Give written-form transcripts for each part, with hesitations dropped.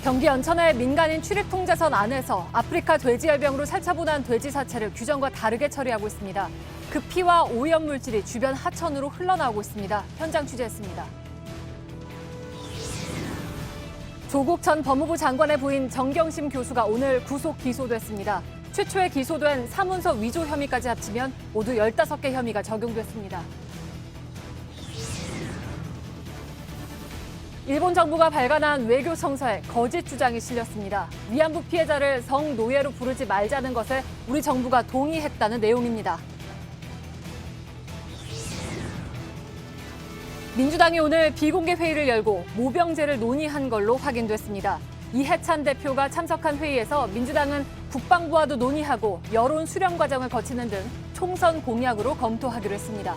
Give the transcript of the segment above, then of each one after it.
경기 연천의 민간인 출입통제선 안에서 아프리카 돼지열병으로 살처분한 돼지 사체를 규정과 다르게 처리하고 있습니다. 그 피와 오염물질이 주변 하천으로 흘러나오고 있습니다. 현장 취재했습니다. 조국 전 법무부 장관의 부인 정경심 교수가 오늘 구속 기소됐습니다. 최초에 기소된 사문서 위조 혐의까지 합치면 모두 15개 혐의가 적용됐습니다. 일본 정부가 발간한 외교 성서에 거짓 주장이 실렸습니다. 위안부 피해자를 성노예로 부르지 말자는 것에 우리 정부가 동의했다는 내용입니다. 민주당이 오늘 비공개 회의를 열고 모병제를 논의한 걸로 확인됐습니다. 이해찬 대표가 참석한 회의에서 민주당은 국방부와도 논의하고 여론 수렴 과정을 거치는 등 총선 공약으로 검토하기로 했습니다.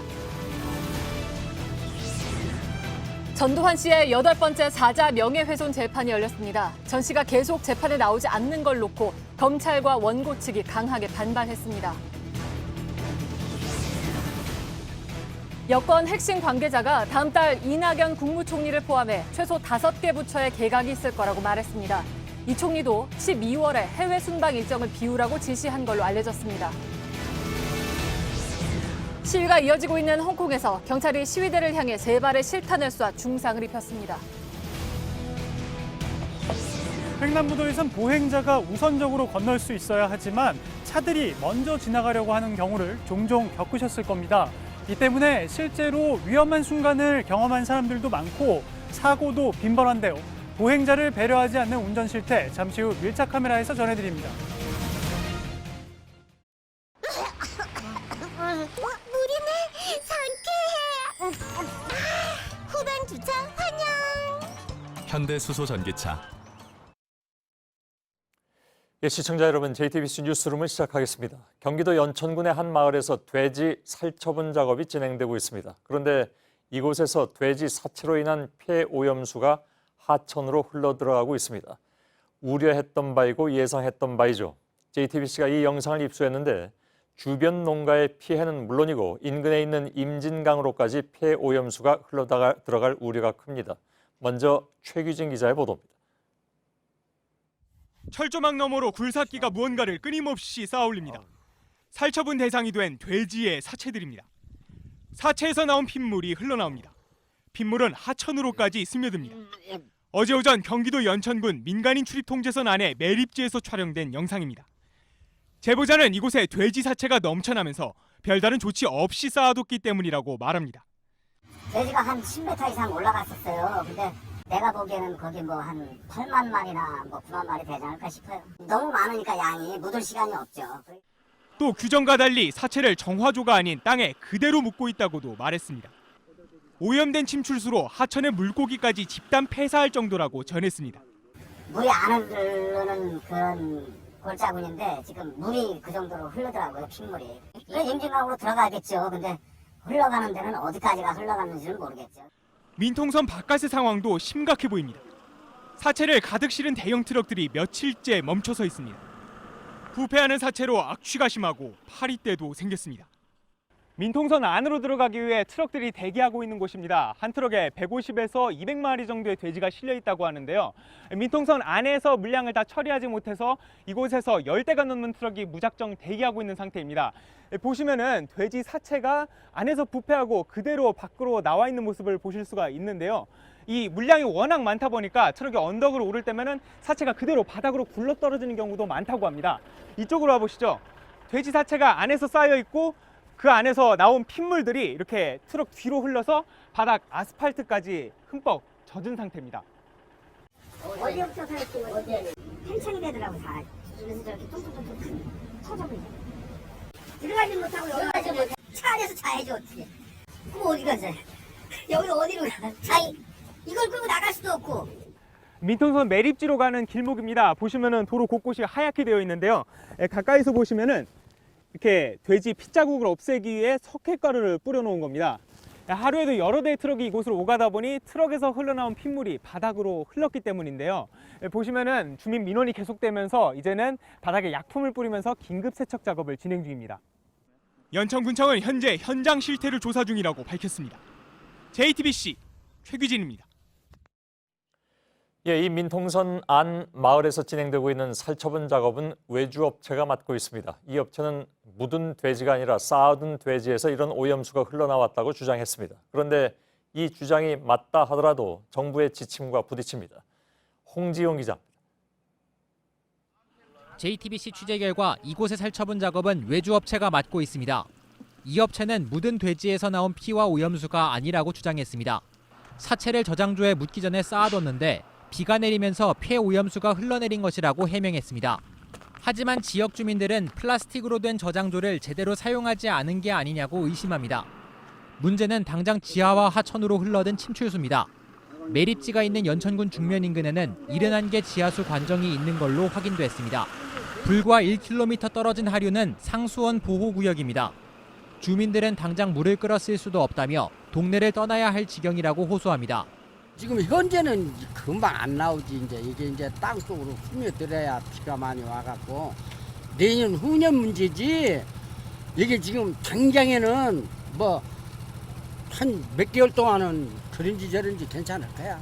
전두환 씨의 8번째 사자 명예훼손 재판이 열렸습니다. 전 씨가 계속 재판에 나오지 않는 걸 놓고 검찰과 원고 측이 강하게 반발했습니다. 여권 핵심 관계자가 다음 달 이낙연 국무총리를 포함해 최소 5개 부처의 개각이 있을 거라고 말했습니다. 이 총리도 12월에 해외 순방 일정을 비우라고 지시한 걸로 알려졌습니다. 시위가 이어지고 있는 홍콩에서 경찰이 시위대를 향해 3발의 실탄을 쏴 중상을 입혔습니다. 횡단보도에선 보행자가 우선적으로 건널 수 있어야 하지만 차들이 먼저 지나가려고 하는 경우를 종종 겪으셨을 겁니다. 이 때문에 실제로 위험한 순간을 경험한 사람들도 많고 사고도 빈번한데요. 보행자를 배려하지 않는 운전 실태, 잠시 후 밀착 카메라에서 전해드립니다. 물이네, 상쾌해. 후반 주차 환영. 현대수소 전기차. 시청자 여러분, JTBC 뉴스룸을 시작하겠습니다. 경기도 연천군의 한 마을에서 돼지 살처분 작업이 진행되고 있습니다. 그런데 이곳에서 돼지 사체로 인한 폐 오염수가 하천으로 흘러들어가고 있습니다. 우려했던 바이고 예상했던 바이죠. JTBC가 이 영상을 입수했는데 주변 농가의 피해는 물론이고 인근에 있는 임진강으로까지 폐 오염수가 흘러들어갈 우려가 큽니다. 먼저 최규진 기자의 보도입니다. 철조망 너머로 굴삭기가 무언가를 끊임없이 쌓아올립니다. 살처분 대상이 된 돼지의 사체들입니다. 사체에서 나온 핏물이 흘러나옵니다. 핏물은 하천으로까지 스며듭니다. 어제 오전 경기도 연천군 민간인 출입통제선 안에 매립지에서 촬영된 영상입니다. 제보자는 이곳에 돼지 사체가 넘쳐나면서 별다른 조치 없이 쌓아뒀기 때문이라고 말합니다. 돼지가 한 10m 이상 올라갔었어요. 근데 내가 보기에는 거기 뭐 한 8만 마리나 뭐 9만 마리 되지 않을까 싶어요. 너무 많으니까 양이 묻을 시간이 없죠. 또 규정과 달리 사체를 정화조가 아닌 땅에 그대로 묻고 있다고도 말했습니다. 오염된 침출수로 하천의 물고기까지 집단 폐사할 정도라고 전했습니다. 물이 안 흐르는 그런 골짜기인데 지금 물이 그 정도로 흐르더라고요, 핏물이. 이거 임진강으로 들어가겠죠. 근데 흘러가는 데는 어디까지가 흘러가는지는 모르겠죠. 민통선 바깥의 상황도 심각해 보입니다. 사체를 가득 실은 대형 트럭들이 며칠째 멈춰서 있습니다. 부패하는 사체로 악취가 심하고 파리떼도 생겼습니다. 민통선 안으로 들어가기 위해 트럭들이 대기하고 있는 곳입니다. 한 트럭에 150에서 200마리 정도의 돼지가 실려 있다고 하는데요. 민통선 안에서 물량을 다 처리하지 못해서 이곳에서 10대가 넘는 트럭이 무작정 대기하고 있는 상태입니다. 보시면은 돼지 사체가 안에서 부패하고 그대로 밖으로 나와 있는 모습을 보실 수가 있는데요. 이 물량이 워낙 많다 보니까 트럭이 언덕으로 오를 때면은 사체가 그대로 바닥으로 굴러 떨어지는 경우도 많다고 합니다. 이쪽으로 와보시죠. 돼지 사체가 안에서 쌓여 있고 그 안에서 나온 핏물들이 이렇게 트럭 뒤로 흘러서 바닥 아스팔트까지 흠뻑 젖은 상태입니다. 어디부터 살지 어디 팽창이 되더라고 다. 그래서 저렇게 뚱뚱뚱뚱 터져버려. 들어가지 못하고 여기 가지 못해. 차 안에서 자야지 어떻게. 그럼 어디 가세요? 여기 어디로 가? 이걸 끌고 나갈 수도 없고. 민통선 매립지로 가는 길목입니다. 보시면은 도로 곳곳이 하얗게 되어 있는데요. 가까이서 보시면은 이렇게 돼지 핏자국을 없애기 위해 석회가루를 뿌려놓은 겁니다. 하루에도 여러 대의 트럭이 이곳으로 오가다 보니 트럭에서 흘러나온 핏물이 바닥으로 흘렀기 때문인데요. 보시면은 주민 민원이 계속되면서 이제는 바닥에 약품을 뿌리면서 긴급 세척 작업을 진행 중입니다. 연천군청은 현재 현장 실태를 조사 중이라고 밝혔습니다. JTBC 최규진입니다. 예, 이 민통선 안 마을에서 진행되고 있는 살처분 작업은 외주업체가 맡고 있습니다. 이 업체는 묻은 돼지가 아니라 쌓아둔 돼지에서 이런 오염수가 흘러나왔다고 주장했습니다. 그런데 이 주장이 맞다 하더라도 정부의 지침과 부딪힙니다. 홍지용 기자입니다. JTBC 취재 결과 이곳의 살처분 작업은 외주업체가 맡고 있습니다. 이 업체는 묻은 돼지에서 나온 피와 오염수가 아니라고 주장했습니다. 사체를 저장조에 묻기 전에 쌓아뒀는데 비가 내리면서 폐 오염수가 흘러내린 것이라고 해명했습니다. 하지만 지역 주민들은 플라스틱으로 된 저장조를 제대로 사용하지 않은 게 아니냐고 의심합니다. 문제는 당장 지하와 하천으로 흘러든 침출수입니다. 매립지가 있는 연천군 중면 인근에는 71개 지하수 관정이 있는 걸로 확인됐습니다. 불과 1km 떨어진 하류는 상수원 보호구역입니다. 주민들은 당장 물을 끌어 쓸 수도 없다며 동네를 떠나야 할 지경이라고 호소합니다. 지금 현재는 금방 안 나오지. 이게 이제 땅 속으로 스며들어야 비가 많이 와갖고 내년 후년 문제지. 이게 지금 당장에는 뭐 한 몇 개월 동안은 그런지 저런지 괜찮을 거야.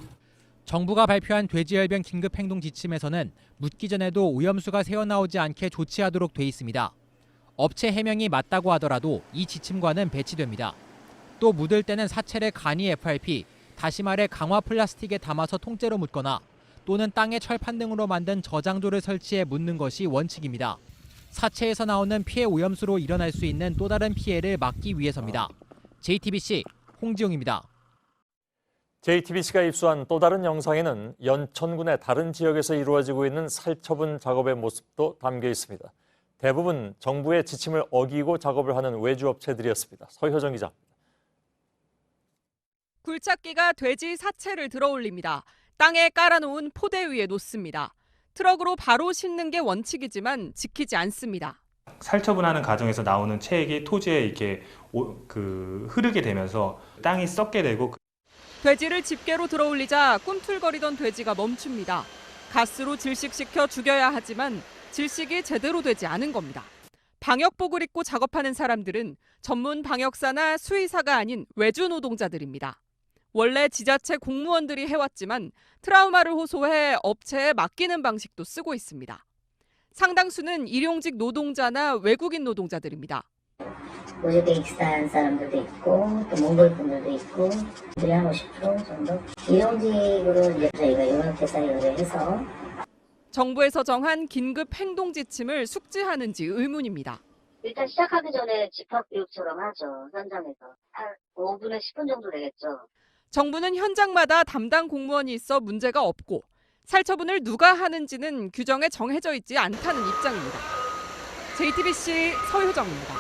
정부가 발표한 돼지열병 긴급 행동 지침에서는 묻기 전에도 오염수가 새어나오지 않게 조치하도록 돼 있습니다. 업체 해명이 맞다고 하더라도 이 지침과는 배치됩니다. 또 묻을 때는 사체를 간이 FRP, 다시 말해 강화 플라스틱에 담아서 통째로 묻거나 또는 땅에 철판 등으로 만든 저장조를 설치해 묻는 것이 원칙입니다. 사체에서 나오는 피해 오염수로 일어날 수 있는 또 다른 피해를 막기 위해서입니다. JTBC 홍지용입니다. JTBC가 입수한 또 다른 영상에는 연천군의 다른 지역에서 이루어지고 있는 살처분 작업의 모습도 담겨 있습니다. 대부분 정부의 지침을 어기고 작업을 하는 외주업체들이었습니다. 서효정 기자입니다. 굴착기가 돼지 사체를 들어올립니다. 땅에 깔아놓은 포대 위에 놓습니다. 트럭으로 바로 싣는 게 원칙이지만 지키지 않습니다. 살처분하는 과정에서 나오는 체액이 토지에 이렇게 흐르게 되면서 땅이 썩게 되고 돼지를 집게로 들어올리자 꿈틀거리던 돼지가 멈춥니다. 가스로 질식시켜 죽여야 하지만 질식이 제대로 되지 않은 겁니다. 방역복을 입고 작업하는 사람들은 전문 방역사나 수의사가 아닌 외주 노동자들입니다. 원래 지자체 공무원들이 해왔지만 트라우마를 호소해 업체에 맡기는 방식도 쓰고 있습니다. 상당수는 일용직 노동자나 외국인 노동자들입니다. 우즈베키스탄 사람들도 있고 또 몽골 분들도 있고 들이 한 50% 정도 일용직으로 이제 저희가 용역회사에 의뢰해서 정부에서 정한 긴급 행동 지침을 숙지하는지 의문입니다. 일단 시작하기 전에 집합교육처럼 하죠. 현장에서 한 5분에 10분 정도 되겠죠. 정부는 현장마다 담당 공무원이 있어 문제가 없고 살처분을 누가 하는지는 규정에 정해져 있지 않다는 입장입니다. JTBC 서효정입니다.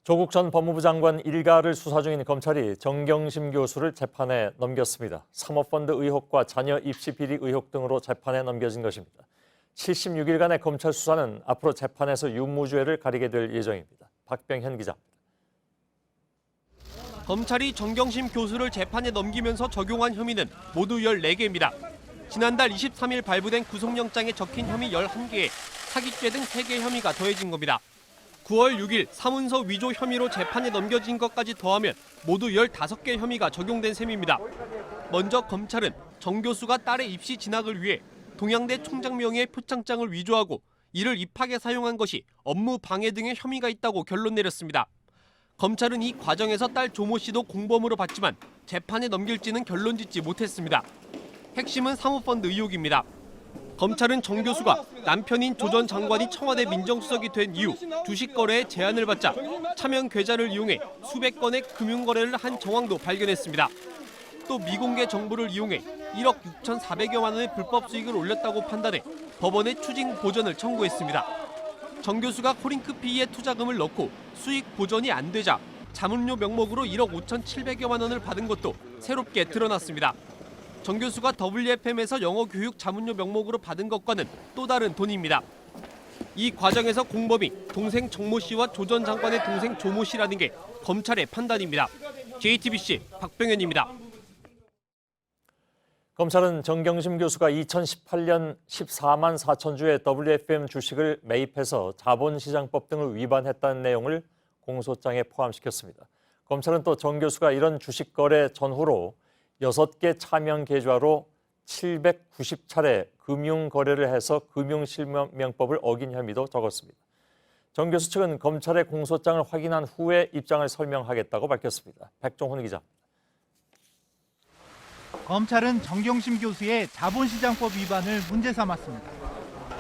조국 전 법무부 장관 일가를 수사 중인 검찰이 정경심 교수를 재판에 넘겼습니다. 사모펀드 의혹과 자녀 입시 비리 의혹 등으로 재판에 넘겨진 것입니다. 76일간의 검찰 수사는 앞으로 재판에서 유무죄를 가리게 될 예정입니다. 박병현 기자입니다. 검찰이 정경심 교수를 재판에 넘기면서 적용한 혐의는 모두 14개입니다. 지난달 23일 발부된 구속영장에 적힌 혐의 11개에 사기죄 등 3개 혐의가 더해진 겁니다. 9월 6일 사문서 위조 혐의로 재판에 넘겨진 것까지 더하면 모두 15개 혐의가 적용된 셈입니다. 먼저 검찰은 정 교수가 딸의 입시 진학을 위해 동양대 총장 명의의 표창장을 위조하고 이를 입학에 사용한 것이 업무 방해 등의 혐의가 있다고 결론 내렸습니다. 검찰은 이 과정에서 딸 조모 씨도 공범으로 봤지만 재판에 넘길지는 결론 짓지 못했습니다. 핵심은 사모펀드 의혹입니다. 검찰은 정 교수가 남편인 조 전 장관이 청와대 민정수석이 된 이후 주식 거래에 제한을 받자 차명 계좌를 이용해 수백 건의 금융거래를 한 정황도 발견했습니다. 또 미공개 정보를 이용해 1억 6,400여만 원의 불법 수익을 올렸다고 판단해 법원에 추징 보전을 청구했습니다. 정 교수가 코링크피에 투자금을 넣고 수익 보전이 안 되자 자문료 명목으로 1억 5,700여만 원을 받은 것도 새롭게 드러났습니다. 정 교수가 WFM에서 영어 교육 자문료 명목으로 받은 것과는 또 다른 돈입니다. 이 과정에서 공범이 동생 정모 씨와 조 전 장관의 동생 조모 씨라는 게 검찰의 판단입니다. JTBC 박병현입니다. 검찰은 정경심 교수가 2018년 14만 4천 주의 WFM 주식을 매입해서 자본시장법 등을 위반했다는 내용을 공소장에 포함시켰습니다. 검찰은 또 정 교수가 이런 주식 거래 전후로 6개 차명 계좌로 790차례 금융 거래를 해서 금융실명법을 어긴 혐의도 적었습니다. 정 교수 측은 검찰의 공소장을 확인한 후에 입장을 설명하겠다고 밝혔습니다. 백종훈 기자입니다. 검찰은 정경심 교수의 자본시장법 위반을 문제 삼았습니다.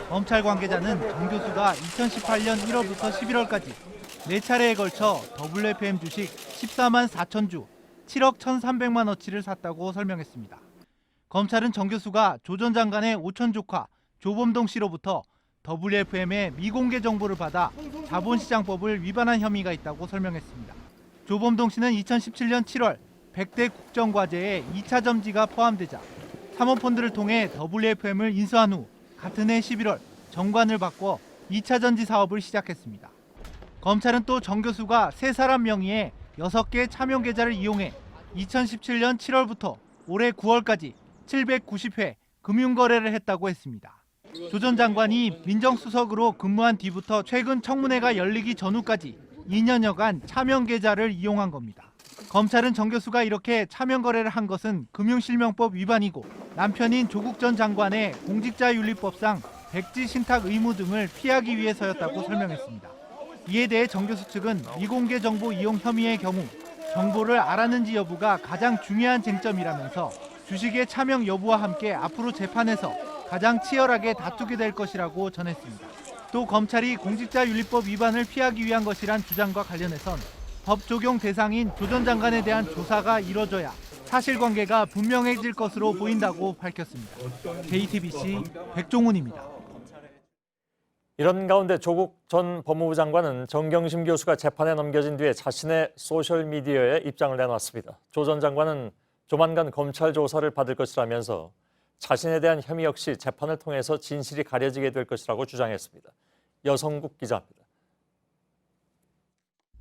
검찰 관계자는 정 교수가 2018년 1월부터 11월까지 4차례에 걸쳐 WFM 주식 14만 4천 주, 7억 1,300만 원어치를 샀다고 설명했습니다. 검찰은 정 교수가 조 전 장관의 오촌 조카 조범동 씨로부터 WFM의 미공개 정보를 받아 자본시장법을 위반한 혐의가 있다고 설명했습니다. 조범동 씨는 2017년 7월 100대 국정과제에 2차 점지가 포함되자 사모펀드를 통해 WFM을 인수한 후 같은 해 11월 정관을 바꿔 2차 전지 사업을 시작했습니다. 검찰은 또 정 교수가 3사람 명의의 6개 차명 계좌를 이용해 2017년 7월부터 올해 9월까지 790회 금융거래를 했다고 했습니다. 조 전 장관이 민정수석으로 근무한 뒤부터 최근 청문회가 열리기 전후까지 2년여간 차명 계좌를 이용한 겁니다. 검찰은 정 교수가 이렇게 차명 거래를 한 것은 금융실명법 위반이고 남편인 조국 전 장관의 공직자윤리법상 백지 신탁 의무 등을 피하기 위해서였다고 설명했습니다. 이에 대해 정 교수 측은 미공개 정보 이용 혐의의 경우 정보를 알았는지 여부가 가장 중요한 쟁점이라면서 주식의 차명 여부와 함께 앞으로 재판에서 가장 치열하게 다투게 될 것이라고 전했습니다. 또 검찰이 공직자윤리법 위반을 피하기 위한 것이란 주장과 관련해선 법 적용 대상인 조 전 장관에 대한 조사가 이뤄져야 사실관계가 분명해질 것으로 보인다고 밝혔습니다. JTBC 백종훈입니다. 이런 가운데 조국 전 법무부 장관은 정경심 교수가 재판에 넘겨진 뒤에 자신의 소셜미디어에 입장을 내놨습니다. 조 전 장관은 조만간 검찰 조사를 받을 것이라면서 자신에 대한 혐의 역시 재판을 통해서 진실이 가려지게 될 것이라고 주장했습니다. 여성국 기자입니다.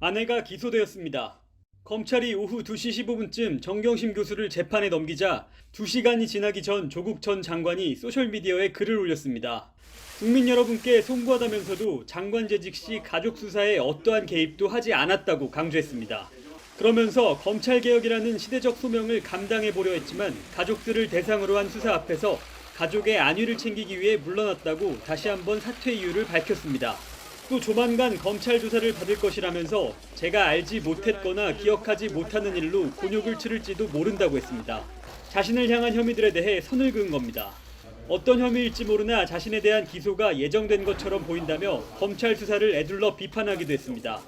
아내가 기소되었습니다. 검찰이 오후 2시 15분쯤 정경심 교수를 재판에 넘기자 2시간이 지나기 전 조국 전 장관이 소셜미디어에 글을 올렸습니다. 국민 여러분께 송구하다면서도 장관 재직 시 가족 수사에 어떠한 개입도 하지 않았다고 강조했습니다. 그러면서 검찰개혁이라는 시대적 소명을 감당해보려 했지만 가족들을 대상으로 한 수사 앞에서 가족의 안위를 챙기기 위해 물러났다고 다시 한번 사퇴 이유를 밝혔습니다. 또 조만간 검찰 조사를 받을 것이라면서 제가 알지 못했거나 기억하지 못하는 일로 곤욕을 치를지도 모른다고 했습니다. 자신을 향한 혐의들에 대해 선을 그은 겁니다. 어떤 혐의일지 모르나 자신에 대한 기소가 예정된 것처럼 보인다며 검찰 수사를 에둘러 비판하기도 했습니다.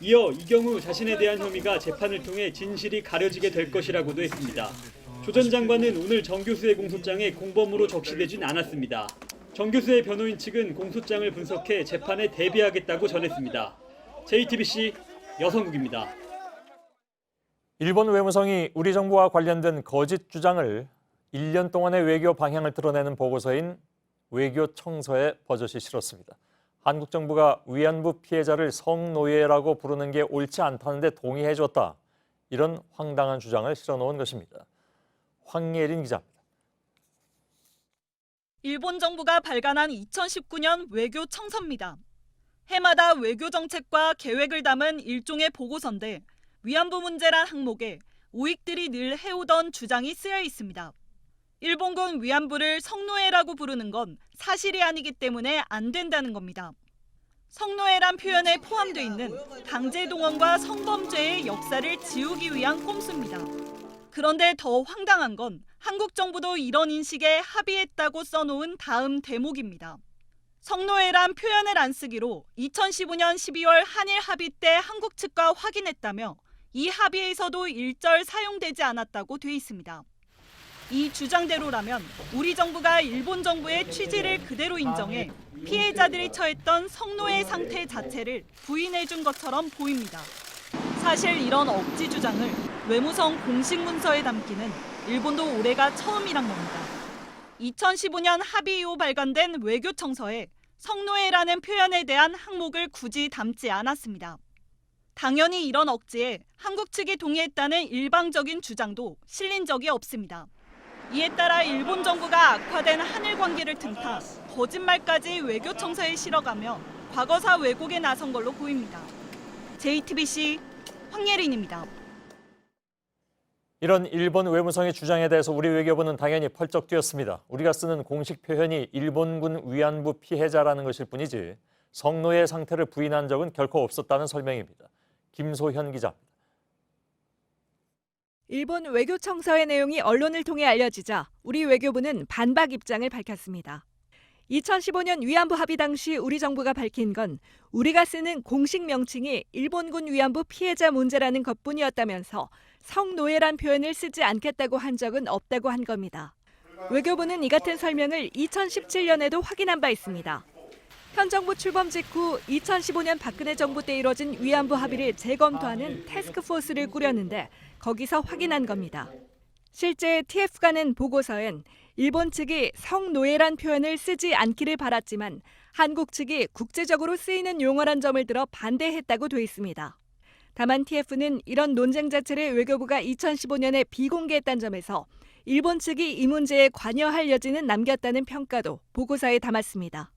이어 이 경우 자신에 대한 혐의가 재판을 통해 진실이 가려지게 될 것이라고도 했습니다. 조 전 장관은 오늘 정 교수의 공소장에 공범으로 적시되진 않았습니다. 정 교수의 변호인 측은 공소장을 분석해 재판에 대비하겠다고 전했습니다. JTBC 여성국입니다. 일본 외무성이 우리 정부와 관련된 거짓 주장을 1년 동안의 외교 방향을 드러내는 보고서인 외교청서에 버젓이 실었습니다. 한국 정부가 위안부 피해자를 성노예라고 부르는 게 옳지 않다는데 동의해줬다. 이런 황당한 주장을 실어놓은 것입니다. 황예린 기자입니다. 일본 정부가 발간한 2019년 외교청서입니다. 해마다 외교 정책과 계획을 담은 일종의 보고서인데 위안부 문제란 항목에 우익들이 늘 해오던 주장이 쓰여 있습니다. 일본군 위안부를 성노예라고 부르는 건 사실이 아니기 때문에 안 된다는 겁니다. 성노예란 표현에 포함되어 있는 강제동원과 성범죄의 역사를 지우기 위한 꼼수입니다. 그런데 더 황당한 건 한국 정부도 이런 인식에 합의했다고 써놓은 다음 대목입니다. 성노예란 표현을 안 쓰기로 2015년 12월 한일 합의 때 한국 측과 확인했다며 이 합의에서도 일절 사용되지 않았다고 돼 있습니다. 이 주장대로라면 우리 정부가 일본 정부의 취지를 그대로 인정해 피해자들이 처했던 성노예 상태 자체를 부인해준 것처럼 보입니다. 사실 이런 억지 주장을 외무성 공식 문서에 담기는 일본도 올해가 처음이란 겁니다. 2015년 합의 이후 발간된 외교청서에 성노예라는 표현에 대한 항목을 굳이 담지 않았습니다. 당연히 이런 억지에 한국 측이 동의했다는 일방적인 주장도 실린 적이 없습니다. 이에 따라 일본 정부가 악화된 한일 관계를 틈타 거짓말까지 외교청서에 실어가며 과거사 왜곡에 나선 걸로 보입니다. JTBC 황예린입니다. 이런 일본 외무성의 주장에 대해서 우리 외교부는 당연히 펄쩍 뛰었습니다. 우리가 쓰는 공식 표현이 일본군 위안부 피해자라는 것일 뿐이지 성노예 상태를 부인한 적은 결코 없었다는 설명입니다. 김소현 기자입니다. 일본 외교청서의 내용이 언론을 통해 알려지자 우리 외교부는 반박 입장을 밝혔습니다. 2015년 위안부 합의 당시 우리 정부가 밝힌 건 우리가 쓰는 공식 명칭이 일본군 위안부 피해자 문제라는 것뿐이었다면서 성노예란 표현을 쓰지 않겠다고 한 적은 없다고 한 겁니다. 외교부는 이 같은 설명을 2017년에도 확인한 바 있습니다. 현 정부 출범 직후 2015년 박근혜 정부 때 이뤄진 위안부 합의를 재검토하는 태스크포스를 꾸렸는데 거기서 확인한 겁니다. 실제 TF가 낸 보고서엔 일본 측이 성노예란 표현을 쓰지 않기를 바랐지만 한국 측이 국제적으로 쓰이는 용어란 점을 들어 반대했다고 돼 있습니다. 다만 TF는 이런 논쟁 자체를 외교부가 2015년에 비공개했다는 점에서 일본 측이 이 문제에 관여할 여지는 남겼다는 평가도 보고서에 담았습니다.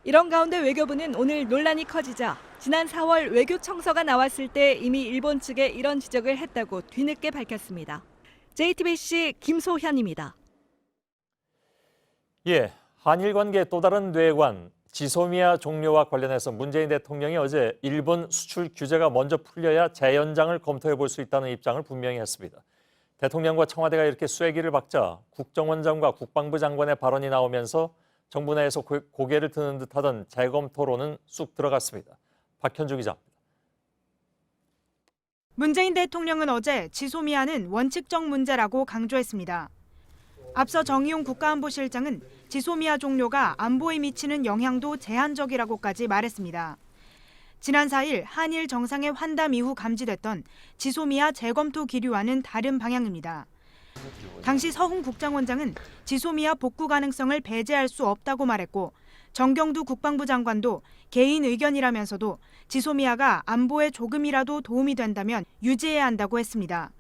이런 가운데 외교부는 오늘 논란이 커지자 지난 4월 외교청서가 나왔을 때 이미 일본 측에 이런 지적을 했다고 뒤늦게 밝혔습니다. JTBC 김소현입니다. 예, 한일 관계의 또 다른 뇌관 지소미아 종료와 관련해서 문재인 대통령이 어제 일본 수출 규제가 먼저 풀려야 재연장을 검토해 볼 수 있다는 입장을 분명히 했습니다. 대통령과 청와대가 이렇게 쐐기를 박자 국정원장과 국방부 장관의 발언이 나오면서 정부 내에서 고개를 드는 듯하던 재검토로는 쑥 들어갔습니다. 박현주 기자입니다. 문재인 대통령은 어제 지소미아는 원칙적 문제라고 강조했습니다. 앞서 정의용 국가안보실장은 지소미아 종료가 안보에 미치는 영향도 제한적이라고까지 말했습니다. 지난 4일 한일 정상회 환담 이후 감지됐던 지소미아 재검토 기류와는 다른 방향입니다. 당시 서훈 국장원장은 지소미아 복구 가능성을 배제할 수 없다고 말했고 정경두 국방부 장관도 개인 의견이라면서도 지소미아가 안보에 조금이라도 도움이 된다면 유지해야 한다고 했습니다.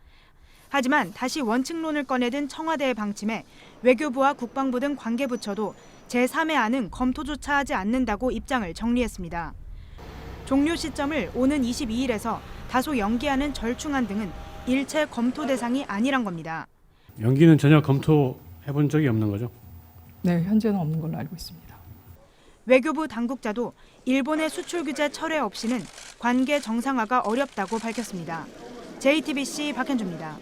하지만 다시 원칙론을 꺼내든 청와대의 방침에 외교부와 국방부 등 관계부처도 제3의 안은 검토조차 하지 않는다고 입장을 정리했습니다. 종료 시점을 오는 22일에서 다소 연기하는 절충안 등은 일체 검토 대상이 아니란 겁니다. 연기는 전혀 검토해 본 적이 없는 거죠? 네, 현재는 없는 걸로 알고 있습니다. 외교부 당국자도 일본의 수출 규제 철회 없이는 관계 정상화가 어렵다고 밝혔습니다. JTBC 박현주입니다.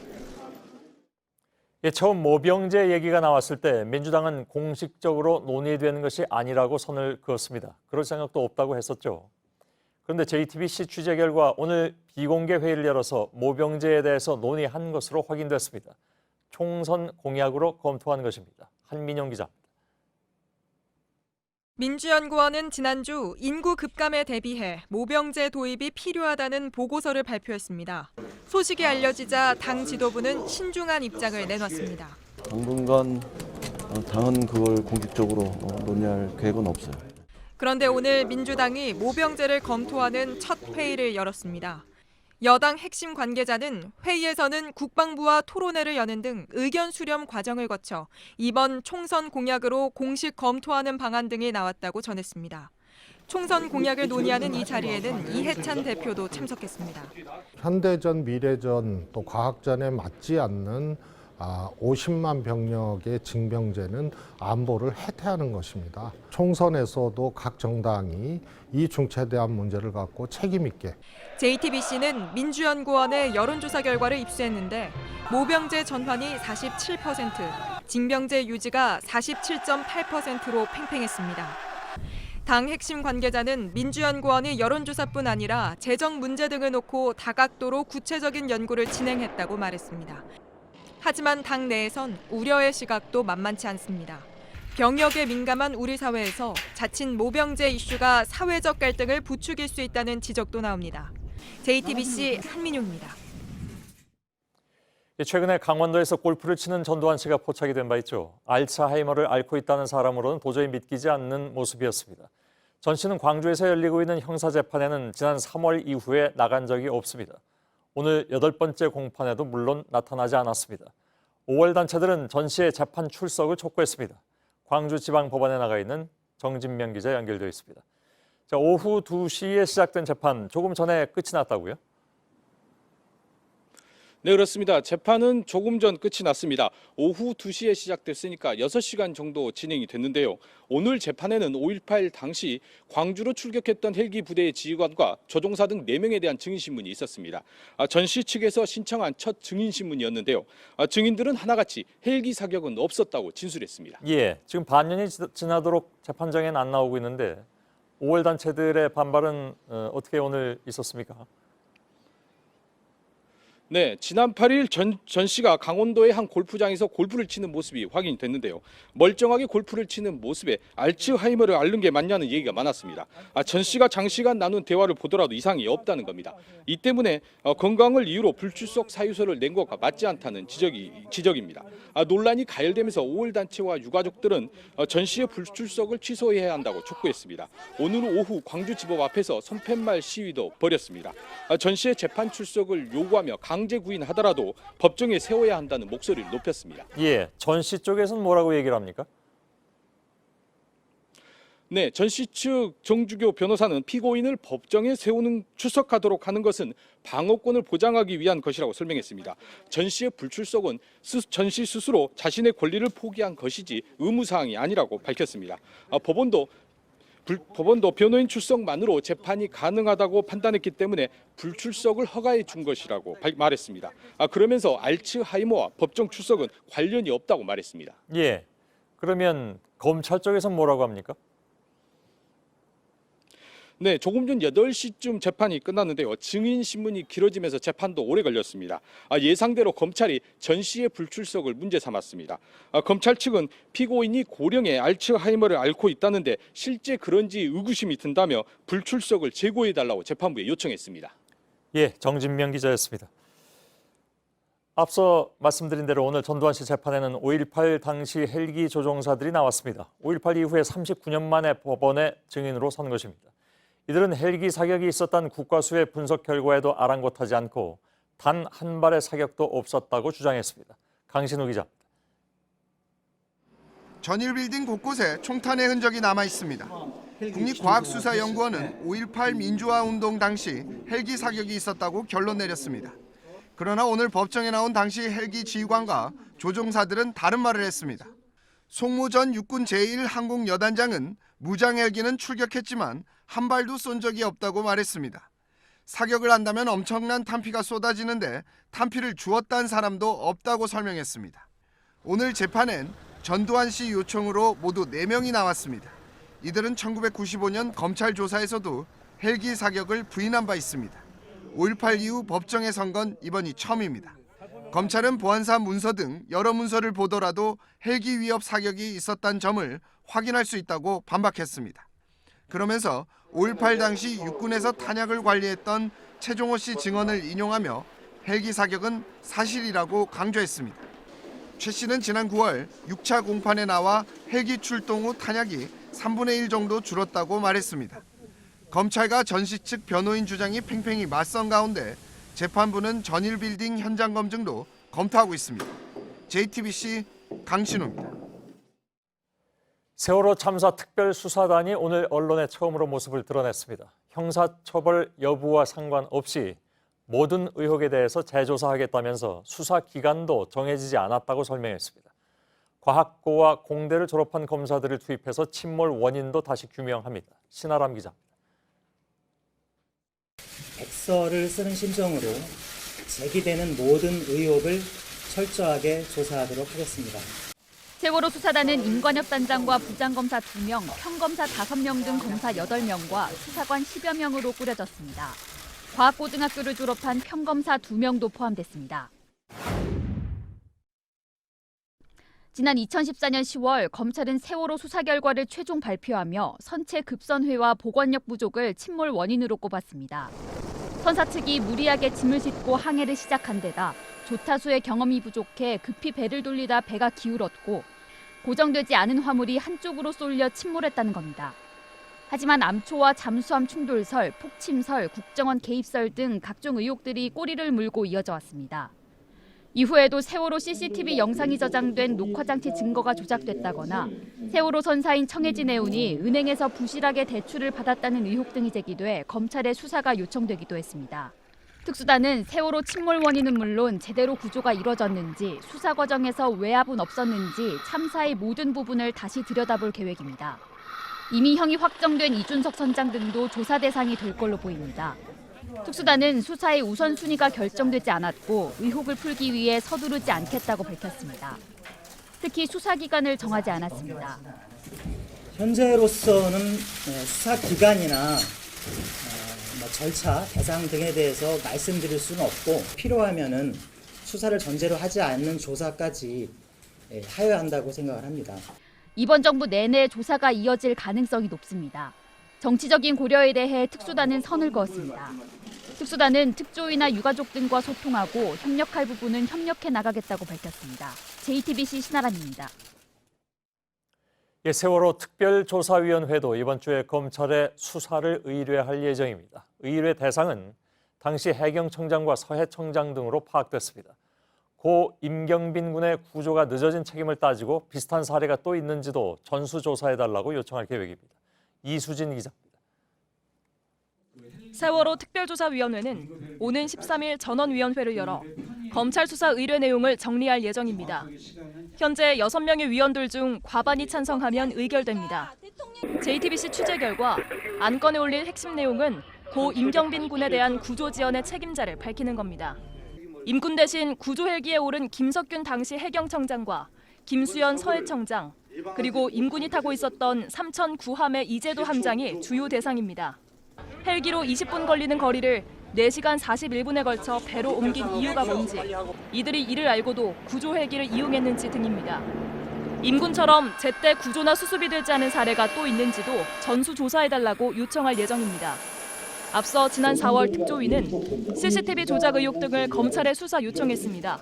예, 처음 모병제 얘기가 나왔을 때 민주당은 공식적으로 논의된 것이 아니라고 선을 그었습니다. 그럴 생각도 없다고 했었죠. 그런데 JTBC 취재 결과 오늘 비공개 회의를 열어서 모병제에 대해서 논의한 것으로 확인됐습니다. 총선 공약으로 검토한 것입니다. 한민영 기자입니다. 민주연구원은 지난주 인구 급감에 대비해 모병제 도입이 필요하다는 보고서를 발표했습니다. 소식이 알려지자 당 지도부는 신중한 입장을 내놨습니다. 당분간 당은 그걸 공식적으로 논의할 계획은 없어요. 그런데 오늘 민주당이 모병제를 검토하는 첫 회의를 열었습니다. 여당 핵심 관계자는 회의에서는 국방부와 토론회를 여는 등 의견 수렴 과정을 거쳐 이번 총선 공약으로 공식 검토하는 방안 등이 나왔다고 전했습니다. 총선 공약을 논의하는 이 자리에는 이해찬 대표도 참석했습니다. 현대전, 미래전, 또 과학전에 맞지 않는 50만 병력의 징병제는 안보를 해태하는 것입니다. 총선에서도 각 정당이 이 중차대한 문제를 갖고 책임 있게. JTBC는 민주연구원의 여론조사 결과를 입수했는데 모병제 전환이 47%, 징병제 유지가 47.8%로 팽팽했습니다. 당 핵심 관계자는 민주연구원이 여론조사뿐 아니라 재정 문제 등을 놓고 다각도로 구체적인 연구를 진행했다고 말했습니다. 하지만 당 내에선 우려의 시각도 만만치 않습니다. 병역에 민감한 우리 사회에서 자칫 모병제 이슈가 사회적 갈등을 부추길 수 있다는 지적도 나옵니다. JTBC 한민용입니다. 최근에 강원도에서 골프를 치는 전두환 씨가 포착이 된 바 있죠. 알츠하이머를 앓고 있다는 사람으로는 도저히 믿기지 않는 모습이었습니다. 전 씨는 광주에서 열리고 있는 형사재판에는 지난 3월 이후에 나간 적이 없습니다. 오늘 8번째 공판에도 물론 나타나지 않았습니다. 5월 단체들은 전 씨의 재판 출석을 촉구했습니다. 광주지방법원에 나가 있는 정진명 기자 연결되어 있습니다. 자, 오후 2시에 시작된 재판 조금 전에 끝이 났다고요? 네, 그렇습니다. 재판은 조금 전 끝이 났습니다. 오후 2시에 시작됐으니까 6시간 정도 진행이 됐는데요. 오늘 재판에는 5.18 당시 광주로 출격했던 헬기 부대의 지휘관과 조종사 등 4명에 대한 증인신문이 있었습니다. 전 씨 측에서 신청한 첫 증인신문이었는데요. 증인들은 하나같이 헬기 사격은 없었다고 진술했습니다. 예, 지금 반년이 지나도록 재판장에는 안 나오고 있는데 5월 단체들의 반발은 어떻게 오늘 있었습니까? 네, 지난 8일 전 씨가 강원도의 한 골프장에서 골프를 치는 모습이 확인이 됐는데요. 멀쩡하게 골프를 치는 모습에 알츠하이머를 앓는 게 맞냐는 얘기가 많았습니다. 전 씨가 장시간 나눈 대화를 보더라도 이상이 없다는 겁니다. 이 때문에 건강을 이유로 불출석 사유서를 낸 것과 맞지 않다는 지적입니다. 논란이 가열되면서 5월 단체와 유가족들은 전 씨의 불출석을 취소해야 한다고 촉구했습니다. 오늘 오후 광주지법 앞에서 손팻말 시위도 벌였습니다. 전 씨의 재판 출석을 요구하며 강제 구인하더라도 법정에 세워야 한다는 목소리를 높였습니다. 예, 전 씨 쪽에서는 뭐라고 얘기를 합니까? 네, 전 씨 측 정주교 변호사는 피고인을 법정에 세우는 출석하도록 하는 것은 방어권을 보장하기 위한 것이라고 설명했습니다. 전 씨의 불출석은 전 씨 스스로 자신의 권리를 포기한 것이지 의무사항이 아니라고 밝혔습니다. 법원도 변호인 출석만으로 재판이 가능하다고 판단했기 때문에 불출석을 허가해 준 것이라고 말했습니다. 그러면서 알츠하이머와 법정 출석은 관련이 없다고 말했습니다. 예, 그러면 검찰 쪽에서는 뭐라고 합니까? 네, 조금 전 8시쯤 재판이 끝났는데요. 증인신문이 길어지면서 재판도 오래 걸렸습니다. 예상대로 검찰이 전 씨의 불출석을 문제 삼았습니다. 검찰 측은 피고인이 고령의 알츠하이머를 앓고 있다는데 실제 그런지 의구심이 든다며 불출석을 재고해달라고 재판부에 요청했습니다. 예, 정진명 기자였습니다. 앞서 말씀드린 대로 오늘 전두환 씨 재판에는 5.18 당시 헬기 조종사들이 나왔습니다. 5.18 이후에 39년 만에 법원의 증인으로 선 것입니다. 이들은 헬기 사격이 있었다는 국과수의 분석 결과에도 아랑곳하지 않고 단 한 발의 사격도 없었다고 주장했습니다. 강신우 기자입니다. 전일빌딩 곳곳에 총탄의 흔적이 남아 있습니다. 국립과학수사연구원은 5.18 민주화운동 당시 헬기 사격이 있었다고 결론 내렸습니다. 그러나 오늘 법정에 나온 당시 헬기 지휘관과 조종사들은 다른 말을 했습니다. 송무 전 육군 제1항공여단장은 무장 헬기는 출격했지만 한 발도 쏜 적이 없다고 말했습니다. 사격을 한다면 엄청난 탄피가 쏟아지는데 탄피를 주었다는 사람도 없다고 설명했습니다. 오늘 재판엔 전두환 씨 요청으로 모두 4명이 나왔습니다. 이들은 1995년 검찰 조사에서도 헬기 사격을 부인한 바 있습니다. 5.18 이후 법정에 선 건 이번이 처음입니다. 검찰은 보안사 문서 등 여러 문서를 보더라도 헬기 위협 사격이 있었다는 점을 확인할 수 있다고 반박했습니다. 그러면서 5.18 당시 육군에서 탄약을 관리했던 최종호 씨 증언을 인용하며 헬기 사격은 사실이라고 강조했습니다. 최 씨는 지난 9월 6차 공판에 나와 헬기 출동 후 탄약이 3분의 1 정도 줄었다고 말했습니다. 검찰과 전 씨 측 변호인 주장이 팽팽히 맞선 가운데 재판부는 전일빌딩 현장 검증도 검토하고 있습니다. JTBC 강신우입니다. 세월호 참사 특별수사단이 오늘 언론에 처음으로 모습을 드러냈습니다. 형사처벌 여부와 상관없이 모든 의혹에 대해서 재조사하겠다면서 수사 기간도 정해지지 않았다고 설명했습니다. 과학고와 공대를 졸업한 검사들을 투입해서 침몰 원인도 다시 규명합니다. 신아람 기자입니다. 백서를 쓰는 심정으로 제기되는 모든 의혹을 철저하게 조사하도록 하겠습니다. 세월호 수사단은 임관엽 단장과 부장검사 2명, 평검사 5명 등 검사 8명과 수사관 10여 명으로 꾸려졌습니다. 과학고등학교를 졸업한 평검사 2명도 포함됐습니다. 지난 2014년 10월 검찰은 세월호 수사 결과를 최종 발표하며 선체 급선회와 복원력 부족을 침몰 원인으로 꼽았습니다. 선사 측이 무리하게 짐을 싣고 항해를 시작한 데다 조타수의 경험이 부족해 급히 배를 돌리다 배가 기울었고 고정되지 않은 화물이 한쪽으로 쏠려 침몰했다는 겁니다. 하지만 암초와 잠수함 충돌설, 폭침설, 국정원 개입설 등 각종 의혹들이 꼬리를 물고 이어져 왔습니다. 이후에도 세월호 CCTV 영상이 저장된 녹화장치 증거가 조작됐다거나 세월호 선사인 청해진 해운이 은행에서 부실하게 대출을 받았다는 의혹 등이 제기돼 검찰의 수사가 요청되기도 했습니다. 특수단은 세월호 침몰 원인은 물론 제대로 구조가 이뤄졌는지, 수사 과정에서 외압은 없었는지 참사의 모든 부분을 다시 들여다볼 계획입니다. 이미 형이 확정된 이준석 선장 등도 조사 대상이 될 걸로 보입니다. 특수단은 수사의 우선순위가 결정되지 않았고 의혹을 풀기 위해 서두르지 않겠다고 밝혔습니다. 특히 수사 기간을 정하지 않았습니다. 현재로서는 수사 기간이나 절차, 대상 등에 대해서 말씀드릴 수는 없고 필요하면은 수사를 전제로 하지 않는 조사까지 하여야 한다고 생각을 합니다. 이번 정부 내내 조사가 이어질 가능성이 높습니다. 정치적인 고려에 대해 특수단은 선을 그었습니다. 특수단은 특조위나 유가족 등과 소통하고 협력할 부분은 협력해 나가겠다고 밝혔습니다. JTBC 신아람입니다. 세월호 특별조사위원회도 이번 주에 검찰에 수사를 의뢰할 예정입니다. 의뢰 대상은 당시 해경청장과 서해청장 등으로 파악됐습니다. 고 임경빈 군의 구조가 늦어진 책임을 따지고 비슷한 사례가 또 있는지도 전수조사해달라고 요청할 계획입니다. 이수진 기자입니다. 세월호 특별조사위원회는 오는 13일 전원위원회를 열어 검찰 수사 의뢰 내용을 정리할 예정입니다. 현재 6명의 위원들 중 과반이 찬성하면 의결됩니다. JTBC 취재 결과 안건에 올릴 핵심 내용은 고 임경빈 군에 대한 구조 지원의 책임자를 밝히는 겁니다. 임군 대신 구조 헬기에 오른 김석균 당시 해경청장과 김수현 서해청장, 그리고 임군이 타고 있었던 삼천 구함의 이재도 함장이 주요 대상입니다. 헬기로 20분 걸리는 거리를 4시간 41분에 걸쳐 배로 옮긴 이유가 뭔지, 이들이 이를 알고도 구조 헬기를 이용했는지 등입니다. 임군처럼 제때 구조나 수습이 되지 않은 사례가 또 있는지도 전수조사해달라고 요청할 예정입니다. 앞서 지난 4월 특조위는 CCTV 조작 의혹 등을 검찰에 수사 요청했습니다.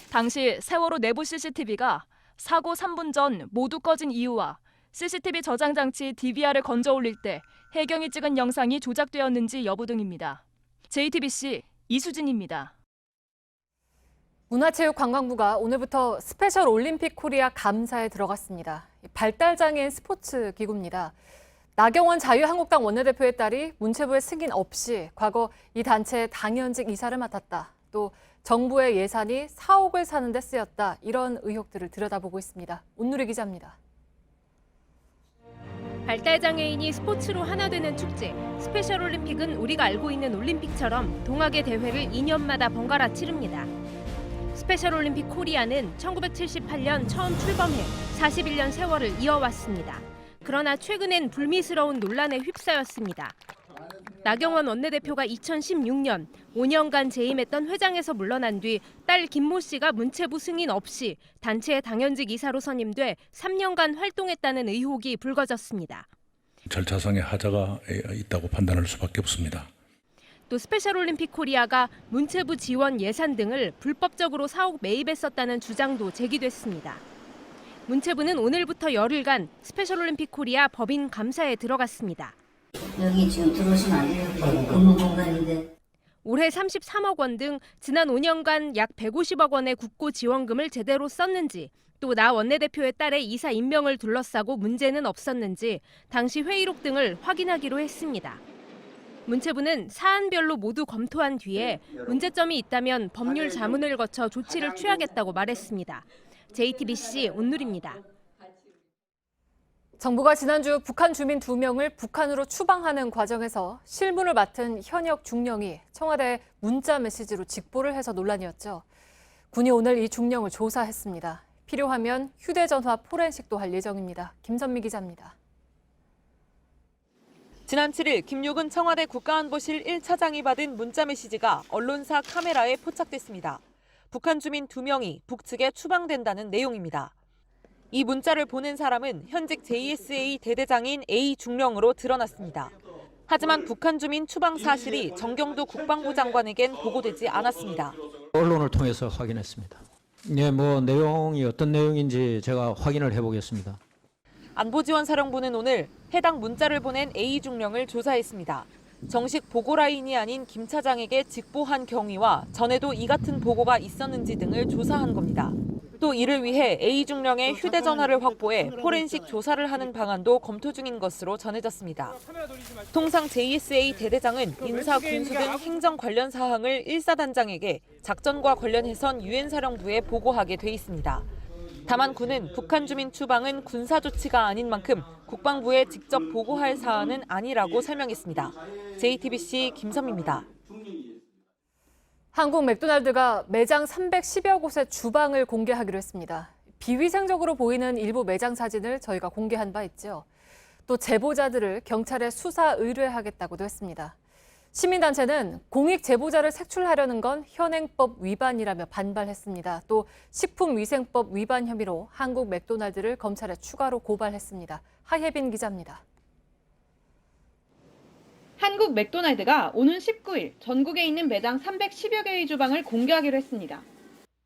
당시 세월호 내부 CCTV가 사고 3분 전 모두 꺼진 이유와 CCTV 저장 장치 DVR을 건져 올릴 때 해경이 찍은 영상이 조작되었는지 여부 등입니다. JTBC 이수진입니다. 문화체육관광부가 오늘부터 스페셜 올림픽 코리아 감사에 들어갔습니다. 발달장애인 스포츠 기구입니다. 나경원 자유한국당 원내대표의 딸이 문체부의 승인 없이 과거 이 단체의 당연직 이사를 맡았다. 또 정부의 예산이 4억을 사는 데 쓰였다. 이런 의혹들을 들여다보고 있습니다. 온누리 기자입니다. 발달장애인이 스포츠로 하나 되는 축제, 스페셜 올림픽은 우리가 알고 있는 올림픽처럼 동학의 대회를 2년마다 번갈아 치릅니다. 스페셜 올림픽 코리아는 1978년 처음 출범해 41년 세월을 이어왔습니다. 그러나 최근엔 불미스러운 논란에 휩싸였습니다. 나경원 원내대표가 2016년 5년간 재임했던 회장에서 물러난 뒤 딸 김모 씨가 문체부 승인 없이 단체의 당연직 이사로 선임돼 3년간 활동했다는 의혹이 불거졌습니다. 절차상의 하자가 있다고 판단할 수밖에 없습니다. 또 스페셜 올림픽 코리아가 문체부 지원 예산 등을 불법적으로 4억 매입했었다는 주장도 제기됐습니다. 문체부는 오늘부터 열흘간 스페셜 올림픽 코리아 법인 감사에 들어갔습니다. 여기 지금 들어오시면 안 돼요. 근무 공간인데. 올해 33억 원 등 지난 5년간 약 150억 원의 국고 지원금을 제대로 썼는지, 또 나 원내대표의 딸의 이사 임명을 둘러싸고 문제는 없었는지 당시 회의록 등을 확인하기로 했습니다. 문체부는 사안별로 모두 검토한 뒤에 문제점이 있다면 법률 자문을 거쳐 조치를 취하겠다고 말했습니다. JTBC 온누리입니다. 정부가 지난주 북한 주민 2명을 북한으로 추방하는 과정에서 실무를 맡은 현역 중령이 청와대 문자 메시지로 직보를 해서 논란이었죠. 군이 오늘 이 중령을 조사했습니다. 필요하면 휴대전화 포렌식도 할 예정입니다. 김선미 기자입니다. 지난 7일 김용은 청와대 국가안보실 1차장이 받은 문자 메시지가 언론사 카메라에 포착됐습니다. 북한 주민 2명이 북측에 추방된다는 내용입니다. 이 문자를 보낸 사람은 현직 JSA 대대장인 A 중령으로 드러났습니다. 하지만 북한 주민 추방 사실이 정경도 국방부 장관에겐 보고되지 않았습니다. 언론을 통해서 확인했습니다. 네, 내용이 어떤 내용인지 제가 확인을 해보겠습니다. 안보지원사령부는 오늘 해당 문자를 보낸 A 중령을 조사했습니다. 정식 보고 라인이 아닌 김 차장에게 직보한 경위와 전에도 이 같은 보고가 있었는지 등을 조사한 겁니다. 또 이를 위해 A 중령의 휴대전화를 확보해 포렌식 조사를 하는 방안도 검토 중인 것으로 전해졌습니다. 통상 JSA 대대장은 인사, 군수 등 행정 관련 사항을 1사단장에게 작전과 관련해선 유엔사령부에 보고하게 돼 있습니다. 다만 군은 북한 주민 추방은 군사 조치가 아닌 만큼 국방부에 직접 보고할 사안은 아니라고 설명했습니다. JTBC 김선미입니다. 한국 맥도날드가 매장 310여 곳의 주방을 공개하기로 했습니다. 비위생적으로 보이는 일부 매장 사진을 저희가 공개한 바 있죠. 또 제보자들을 경찰에 수사 의뢰하겠다고도 했습니다. 시민단체는 공익 제보자를 색출하려는 건 현행법 위반이라며 반발했습니다. 또 식품위생법 위반 혐의로 한국 맥도날드를 검찰에 추가로 고발했습니다. 하예빈 기자입니다. 한국 맥도날드가 오는 19일 전국에 있는 매장 310여 개의 주방을 공개하기로 했습니다.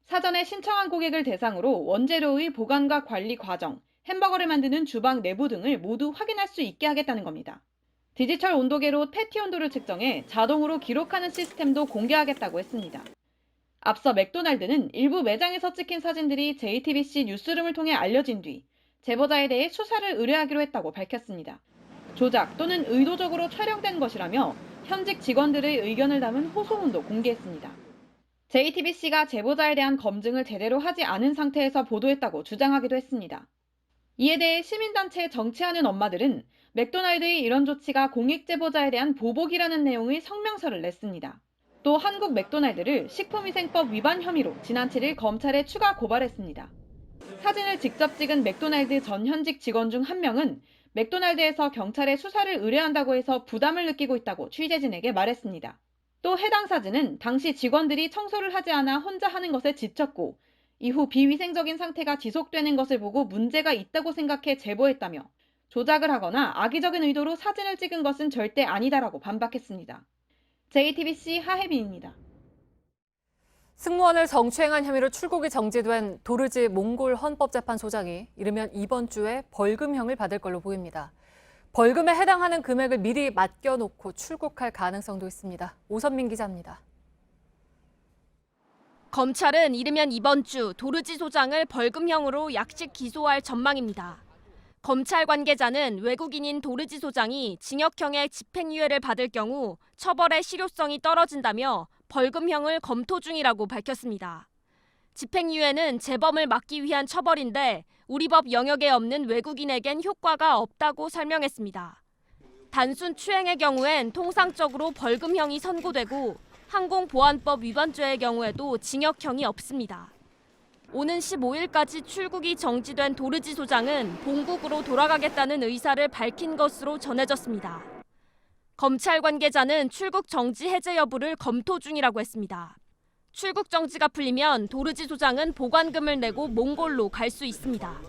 사전에 신청한 고객을 대상으로 원재료의 보관과 관리 과정, 햄버거를 만드는 주방 내부 등을 모두 확인할 수 있게 하겠다는 겁니다. 디지털 온도계로 패티 온도를 측정해 자동으로 기록하는 시스템도 공개하겠다고 했습니다. 앞서 맥도날드는 일부 매장에서 찍힌 사진들이 JTBC 뉴스룸을 통해 알려진 뒤 제보자에 대해 수사를 의뢰하기로 했다고 밝혔습니다. 조작 또는 의도적으로 촬영된 것이라며 현직 직원들의 의견을 담은 호소문도 공개했습니다. JTBC가 제보자에 대한 검증을 제대로 하지 않은 상태에서 보도했다고 주장하기도 했습니다. 이에 대해 시민단체 정치하는 엄마들은 맥도날드의 이런 조치가 공익제보자에 대한 보복이라는 내용의 성명서를 냈습니다. 또 한국 맥도날드를 식품위생법 위반 혐의로 지난 7일 검찰에 추가 고발했습니다. 사진을 직접 찍은 맥도날드 전 현직 직원 중 한 명은 맥도날드에서 경찰에 수사를 의뢰한다고 해서 부담을 느끼고 있다고 취재진에게 말했습니다. 또 해당 사진은 당시 직원들이 청소를 하지 않아 혼자 하는 것에 지쳤고 이후 비위생적인 상태가 지속되는 것을 보고 문제가 있다고 생각해 제보했다며 조작을 하거나 악의적인 의도로 사진을 찍은 것은 절대 아니다라고 반박했습니다. JTBC 하혜빈입니다. 승무원을 성추행한 혐의로 출국이 정지된 도르지 몽골 헌법재판소장이 이르면 이번 주에 벌금형을 받을 걸로 보입니다. 벌금에 해당하는 금액을 미리 맡겨놓고 출국할 가능성도 있습니다. 오선민 기자입니다. 검찰은 이르면 이번 주 도르지 소장을 벌금형으로 약식 기소할 전망입니다. 검찰 관계자는 외국인인 도르지 소장이 징역형의 집행유예를 받을 경우 처벌의 실효성이 떨어진다며 벌금형을 검토 중이라고 밝혔습니다. 집행유예는 재범을 막기 위한 처벌인데 우리 법 영역에 없는 외국인에겐 효과가 없다고 설명했습니다. 단순 추행의 경우엔 통상적으로 벌금형이 선고되고 항공보안법 위반죄의 경우에도 징역형이 없습니다. 오는 15일까지 출국이 정지된 도르지 소장은 본국으로 돌아가겠다는 의사를 밝힌 것으로 전해졌습니다. 검찰 관계자는 출국 정지 해제 여부를 검토 중이라고 했습니다. 출국 정지가 풀리면 도르지 소장은 보관금을 내고 몽골로 갈 수 있습니다.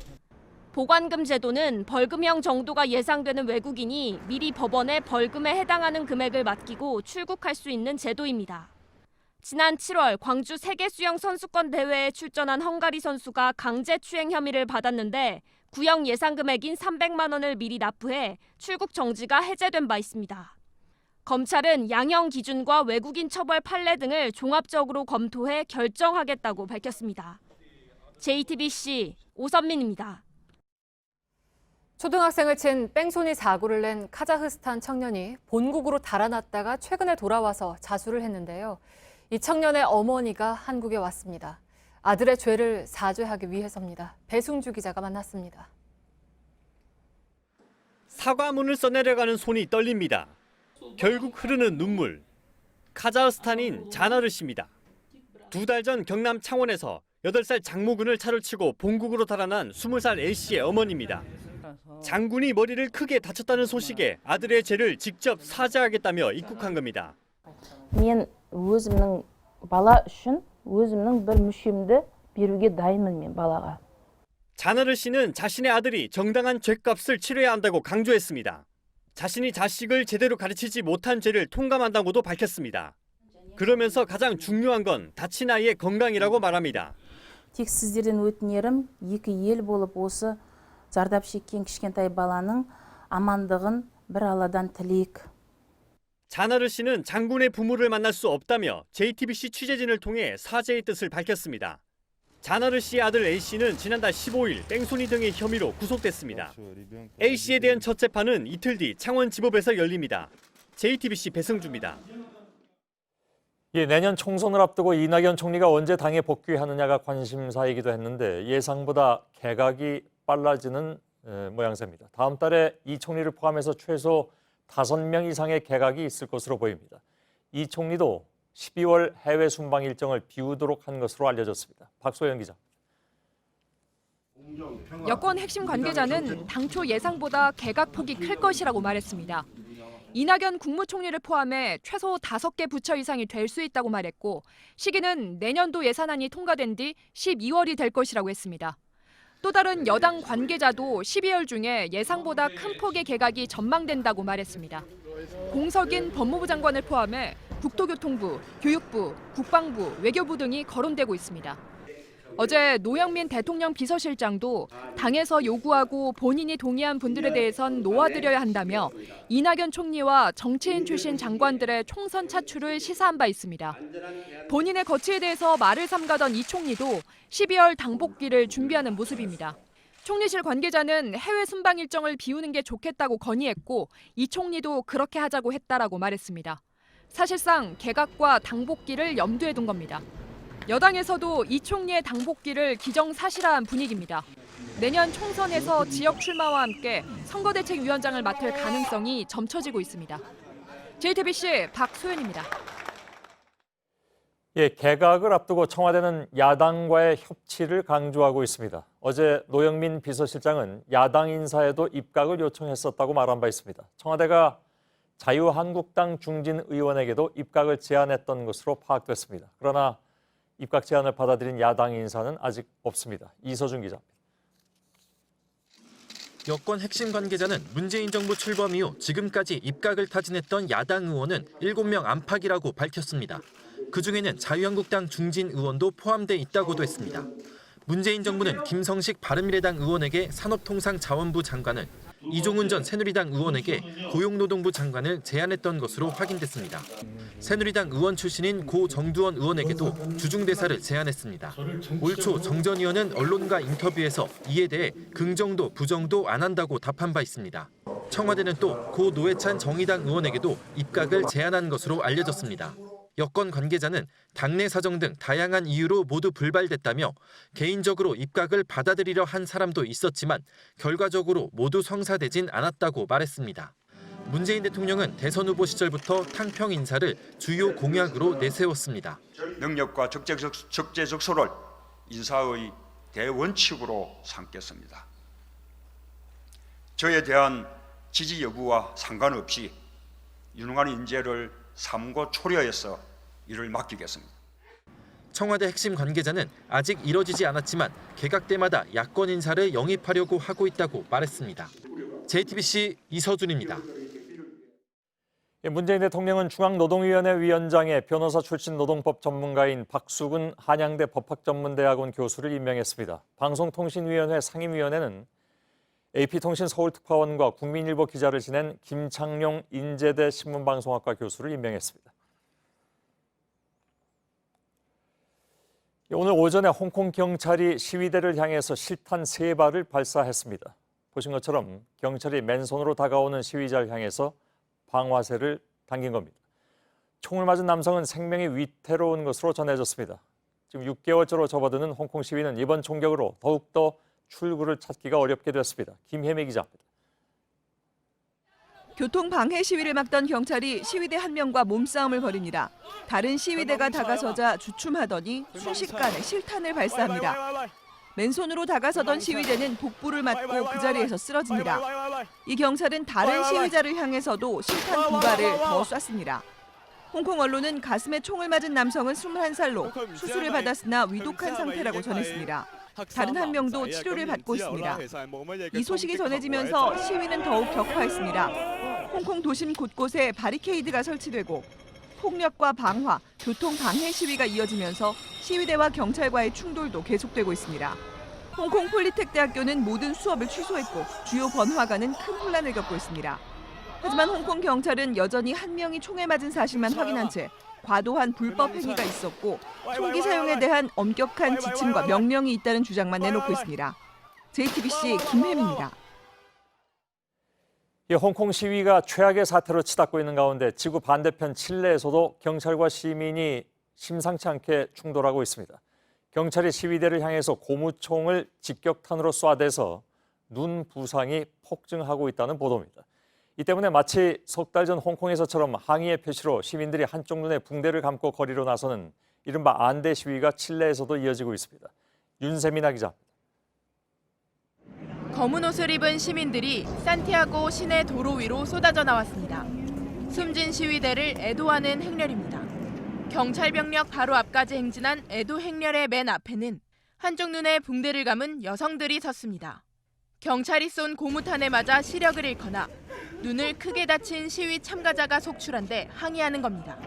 보관금 제도는 벌금형 정도가 예상되는 외국인이 미리 법원에 벌금에 해당하는 금액을 맡기고 출국할 수 있는 제도입니다. 지난 7월 광주 세계수영 선수권 대회에 출전한 헝가리 선수가 강제추행 혐의를 받았는데 구형 예상 금액인 300만 원을 미리 납부해 출국 정지가 해제된 바 있습니다. 검찰은 양형 기준과 외국인 처벌 판례 등을 종합적으로 검토해 결정하겠다고 밝혔습니다. JTBC 오선민입니다. 초등학생을 친 뺑소니 사고를 낸 카자흐스탄 청년이 본국으로 달아났다가 최근에 돌아와서 자수를 했는데요. 이 청년의 어머니가 한국에 왔습니다. 아들의 죄를 사죄하기 위해서입니다. 배승주 기자가 만났습니다. 사과문을 써내려가는 손이 떨립니다. 결국 흐르는 눈물. 카자흐스탄인 자나르 씨입니다. 2달 전 경남 창원에서 8살 장모군을 차를 치고 본국으로 달아난 20살 A씨의 어머니입니다. 장군이 머리를 크게 다쳤다는 소식에 아들의 죄를 직접 사죄하겠다며 입국한 겁니다. мен өзімнің бала үшін өзімнің бір мүшемді беруге дайынмын мен бала가. 자나르 씨는 자신의 아들이 정당한 죗값을 치러야 한다고 강조했습니다. 자신이 자식을 제대로 가르치지 못한 죄를 통감한다고도 밝혔습니다. 그러면서 가장 중요한 건 다친 아이의 건강이라고 말합니다. тек сіздерден өтінерім екі ел болып осы зардап шеккен кішкентай баланың амандығын бір алладан тілейік. 자나르 씨는 장군의 부모를 만날 수 없다며 JTBC 취재진을 통해 사죄의 뜻을 밝혔습니다. 자나르 씨의 아들 A씨는 지난달 15일 뺑소니 등의 혐의로 구속됐습니다. A씨에 대한 첫 재판은 이틀 뒤 창원지법에서 열립니다. JTBC 배승주입니다. 내년 총선을 앞두고 이낙연 총리가 언제 당에 복귀하느냐가 관심사이기도 했는데 예상보다 개각이 빨라지는 모양새입니다. 다음 달에 이 총리를 포함해서 최소 5명 이상의 개각이 있을 것으로 보입니다. 이 총리도 12월 해외 순방 일정을 비우도록 한 것으로 알려졌습니다. 박소연 기자. 여권 핵심 관계자는 당초 예상보다 개각 폭이 클 것이라고 말했습니다. 이낙연 국무총리를 포함해 최소 5개 부처 이상이 될 수 있다고 말했고 시기는 내년도 예산안이 통과된 뒤 12월이 될 것이라고 했습니다. 또 다른 여당 관계자도 12월 중에 예상보다 큰 폭의 개각이 전망된다고 말했습니다. 공석인 법무부 장관을 포함해 국토교통부, 교육부, 국방부, 외교부 등이 거론되고 있습니다. 어제 노영민 대통령 비서실장도 당에서 요구하고 본인이 동의한 분들에 대해선 놓아드려야 한다며 이낙연 총리와 정치인 출신 장관들의 총선 차출을 시사한 바 있습니다. 본인의 거취에 대해서 말을 삼가던 이 총리도 12월 당복귀를 준비하는 모습입니다. 총리실 관계자는 해외 순방 일정을 비우는 게 좋겠다고 건의했고 이 총리도 그렇게 하자고 했다라고 말했습니다. 사실상 개각과 당복귀를 염두에 둔 겁니다. 여당에서도 이 총리의 당복귀를 기정사실화한 분위기입니다. 내년 총선에서 지역 출마와 함께 선거대책위원장을 맡을 가능성이 점쳐지고 있습니다. JTBC 박소연입니다. 개각을 앞두고 청와대는 야당과의 협치를 강조하고 있습니다. 어제 노영민 비서실장은 야당 인사에도 입각을 요청했었다고 말한 바 있습니다. 청와대가 자유한국당 중진 의원에게도 입각을 제안했던 것으로 파악됐습니다. 그러나 입각 제안을 받아들인 야당 인사는 아직 없습니다. 이서준 기자입니다. 여권 핵심 관계자는 문재인 정부 출범 이후 지금까지 입각을 타진했던 야당 의원은 7명 안팎이라고 밝혔습니다. 그중에는 자유한국당 중진 의원도 포함돼 있다고도 했습니다. 문재인 정부는 김성식 바른미래당 의원에게 산업통상자원부 장관을, 이종훈 전 새누리당 의원에게 고용노동부 장관을 제안했던 것으로 확인됐습니다. 새누리당 의원 출신인 고 정두원 의원에게도 주중대사를 제안했습니다. 올 초 정 전 의원은 언론과 인터뷰에서 이에 대해 긍정도 부정도 안 한다고 답한 바 있습니다. 청와대는 또 고 노회찬 정의당 의원에게도 입각을 제안한 것으로 알려졌습니다. 여권 관계자는 당내 사정 등 다양한 이유로 모두 불발됐다며 개인적으로 입각을 받아들이려 한 사람도 있었지만 결과적으로 모두 성사되진 않았다고 말했습니다. 문재인 대통령은 대선 후보 시절부터 탕평 인사를 주요 공약으로 내세웠습니다. 능력과 적재적소를 인사의 대원칙으로 삼겠습니다. 저에 대한 지지 여부와 상관없이 유능한 인재를 삼고 초려해서 이를 맡기겠습니다. 청와대 핵심 관계자는 아직 이뤄지지 않았지만 개각 때마다 야권 인사를 영입하려고 하고 있다고 말했습니다. JTBC 이서준입니다. 문재인 대통령은 중앙노동위원회 위원장에 변호사 출신 노동법 전문가인 박수근 한양대 법학전문대학원 교수를 임명했습니다. 방송통신위원회 상임위원회는 AP통신 서울특파원과 국민일보 기자를 지낸 김창룡 인제대 신문방송학과 교수를 임명했습니다. 오늘 오전에 홍콩 경찰이 시위대를 향해서 실탄 3발을 발사했습니다. 보신 것처럼 경찰이 맨손으로 다가오는 시위자를 향해서 방화쇠를 당긴 겁니다. 총을 맞은 남성은 생명이 위태로운 것으로 전해졌습니다. 지금 6개월째로 접어드는 홍콩 시위는 이번 총격으로 더욱더 출구를 찾기가 어렵게 됐습니다. 김혜미 기자입니다. 교통방해 시위를 막던 경찰이 시위대 한 명과 몸싸움을 벌입니다. 다른 시위대가 다가서자 주춤하더니 순식간에 실탄을 발사합니다. 맨손으로 다가서던 시위대는 복부를 맞고 그 자리에서 쓰러집니다. 이 경찰은 다른 시위자를 향해서도 실탄 2발을 더 쐈습니다. 홍콩 언론은 가슴에 총을 맞은 남성은 21살로 수술을 받았으나 위독한 상태라고 전했습니다. 다른 한 명도 치료를 받고 있습니다. 이 소식이 전해지면서 시위는 더욱 격화했습니다. 홍콩 도심 곳곳에 바리케이드가 설치되고 폭력과 방화, 교통 방해 시위가 이어지면서 시위대와 경찰과의 충돌도 계속되고 있습니다. 홍콩 폴리텍 대학교는 모든 수업을 취소했고 주요 번화가는 큰 혼란을 겪고 있습니다. 하지만 홍콩 경찰은 여전히 한 명이 총에 맞은 사실만 확인한 채 과도한 불법 행위가 있었고 총기 사용에 대한 엄격한 지침과 명령이 있다는 주장만 내놓고 있습니다. JTBC 김혜미입니다. 홍콩 시위가 최악의 사태로 치닫고 있는 가운데 지구 반대편 칠레에서도 경찰과 시민이 심상치 않게 충돌하고 있습니다. 경찰이 시위대를 향해서 고무총을 직격탄으로 쏴대서 눈 부상이 폭증하고 있다는 보도입니다. 이 때문에 마치 석 달 전 홍콩에서처럼 항의의 표시로 시민들이 한쪽 눈에 붕대를 감고 거리로 나서는 이른바 안대 시위가 칠레에서도 이어지고 있습니다. 윤세민아 기자입니다. 검은 옷을 입은 시민들이 산티아고 시내 도로 위로 쏟아져 나왔습니다. 숨진 시위대를 애도하는 행렬입니다. 경찰 병력 바로 앞까지 행진한 애도 행렬의 맨 앞에는 한쪽 눈에 붕대를 감은 여성들이 섰습니다. 경찰이 쏜 고무탄에 맞아 시력을 잃거나 눈을 크게 다친 시위 참가자가 속출한 데 항의하는 겁니다.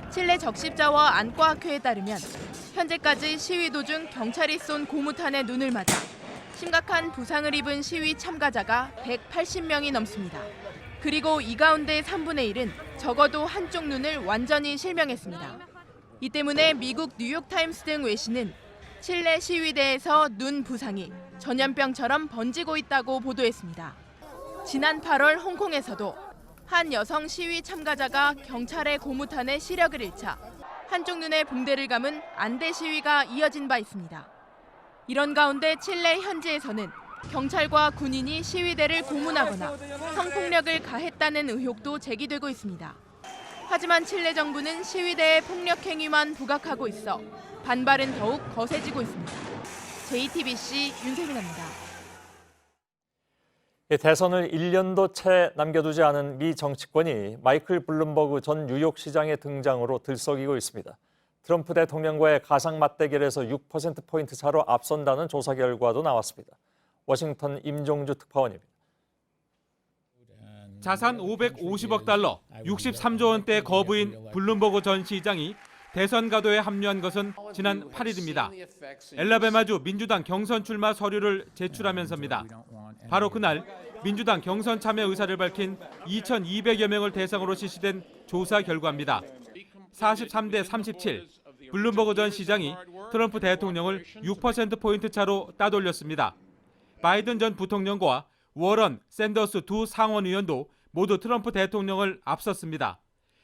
칠레 적십자와 안과학회에 따르면 현재까지 시위 도중 경찰이 쏜 고무탄에 눈을 맞아 심각한 부상을 입은 시위 참가자가 180명이 넘습니다. 그리고 이 가운데 3분의 1은 적어도 한쪽 눈을 완전히 실명했습니다. 이 때문에 미국 뉴욕타임스 등 외신은 칠레 시위대에서 눈 부상이 전염병처럼 번지고 있다고 보도했습니다. 지난 8월 홍콩에서도 한 여성 시위 참가자가 경찰의 고무탄에 시력을 잃자 한쪽 눈에 붕대를 감은 안대 시위가 이어진 바 있습니다. 이런 가운데 칠레 현지에서는 경찰과 군인이 시위대를 고문하거나 성폭력을 가했다는 의혹도 제기되고 있습니다. 하지만 칠레 정부는 시위대의 폭력 행위만 부각하고 있어 반발은 더욱 거세지고 있습니다. JTBC 윤세민입니다. 대선을 1년도 채 남겨두지 않은 미 정치권이 마이클 블룸버그 전 뉴욕시장의 등장으로 들썩이고 있습니다. 트럼프 대통령과의 가상 맞대결에서 6%포인트 차로 앞선다는 조사 결과도 나왔습니다. 워싱턴 임종주 특파원입니다. 자산 550억 달러, 63조 원대 거부인 블룸버그 전 시장이 대선 가도에 합류한 것은 지난 8일입니다. 엘라베마주 민주당 경선 출마 서류를 제출하면서입니다. 바로 그날 민주당 경선 참여 의사를 밝힌 2,200여 명을 대상으로 실시된 조사 결과입니다. 43대 37, 블룸버그 전 시장이 트럼프 대통령을 6%포인트 차로 따돌렸습니다. 바이든 전 부통령과 워런, 샌더스 두 상원 의원도 모두 트럼프 대통령을 앞섰습니다.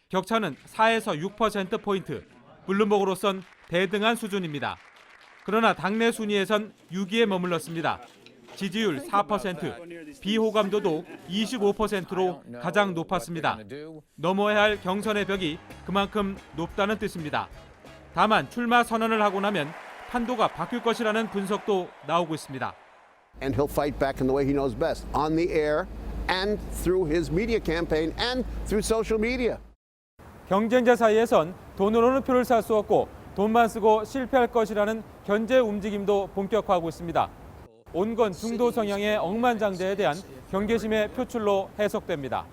격차는 4에서 6%포인트, 블룸버그로선 대등한 수준입니다. 그러나 당내 순위에선 6위에 머물렀습니다. 지지율 4%, 비호감도도 25%로 가장 높았습니다. 넘어야 할 경선의 벽이 그만큼 높다는 뜻입니다. 다만 출마 선언을 하고 나면 판도가 바뀔 것이라는 분석도 나오고 있습니다. And he'll fight back in the way he knows best, on the air and through his media campaign and through social media. 경쟁자 사이에선 돈으로는 표를 살 수 없고 돈만 쓰고 실패할 것이라는 견제 움직임도 본격화하고 있습니다. 온건 중도 성향의 억만장자에 대한 경계심의 표출로 해석됩니다.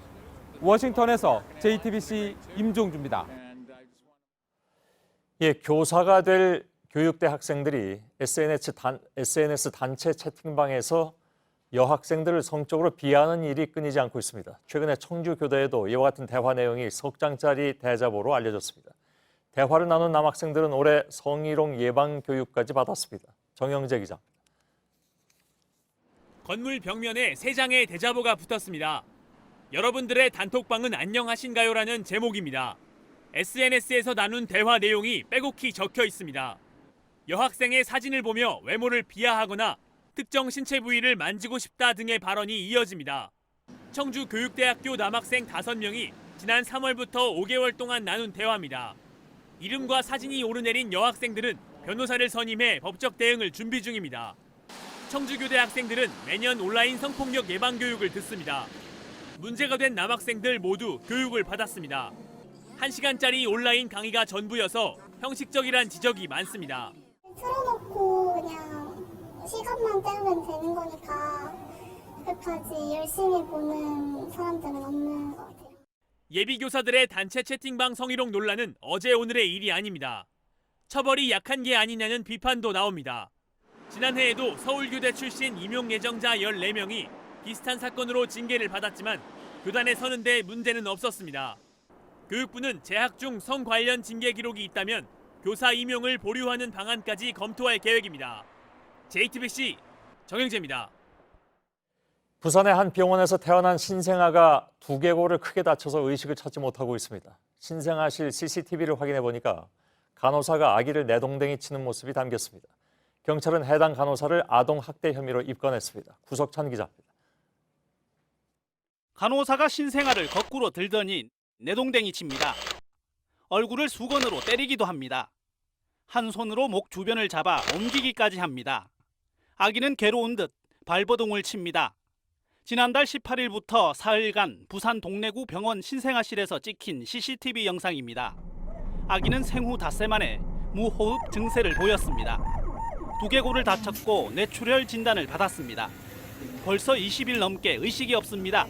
워싱턴에서 JTBC 임종주입니다. 교사가 될 교육대 학생들이 SNS 단체 채팅방에서 여학생들을 성적으로 비하하는 일이 끊이지 않고 있습니다. 최근에 청주교대에도 이와 같은 대화 내용이 석 장짜리 대자보로 알려졌습니다. 대화를 나눈 남학생들은 올해 성희롱 예방 교육까지 받았습니다. 정영재 기자. 건물 벽면에 3장의 대자보가 붙었습니다. 여러분들의 단톡방은 안녕하신가요라는 제목입니다. SNS에서 나눈 대화 내용이 빼곡히 적혀 있습니다. 여학생의 사진을 보며 외모를 비하하거나 특정 신체 부위를 만지고 싶다 등의 발언이 이어집니다. 청주교육대학교 남학생 5명이 지난 3월부터 5개월 동안 나눈 대화입니다. 이름과 사진이 오르내린 여학생들은 변호사를 선임해 법적 대응을 준비 중입니다. 청주교대 학생들은 매년 온라인 성폭력 예방 교육을 듣습니다. 문제가 된 남학생들 모두 교육을 받았습니다. 1시간짜리 온라인 강의가 전부여서 형식적이란 지적이 많습니다. 틀어놓고 그냥 시간만 때우면 되는 거니까 그렇게까지 열심히 보는 사람들은 없는 것 같아요. 예비교사들의 단체 채팅방 성희롱 논란은 어제 오늘의 일이 아닙니다. 처벌이 약한 게 아니냐는 비판도 나옵니다. 지난해에도 서울교대 출신 임용 예정자 14명이 비슷한 사건으로 징계를 받았지만 교단에 서는데 문제는 없었습니다. 교육부는 재학 중 성 관련 징계 기록이 있다면 교사 임용을 보류하는 방안까지 검토할 계획입니다. JTBC 정영재입니다. 부산의 한 병원에서 태어난 신생아가 두개골을 크게 다쳐서 의식을 찾지 못하고 있습니다. 신생아실 CCTV를 확인해 보니까 간호사가 아기를 내동댕이 치는 모습이 담겼습니다. 경찰은 해당 간호사를 아동 학대 혐의로 입건했습니다. 구석찬 기자입니다. 간호사가 신생아를 거꾸로 들더니 내동댕이 칩니다. 얼굴을 수건으로 때리기도 합니다. 한 손으로 목 주변을 잡아 옮기기까지 합니다. 아기는 괴로운 듯 발버둥을 칩니다. 지난달 18일부터 사흘간 부산 동래구 병원 신생아실에서 찍힌 CCTV 영상입니다. 아기는 생후 닷새 만에 무호흡 증세를 보였습니다. 두개골을 다쳤고 뇌출혈 진단을 받았습니다. 벌써 20일 넘게 의식이 없습니다.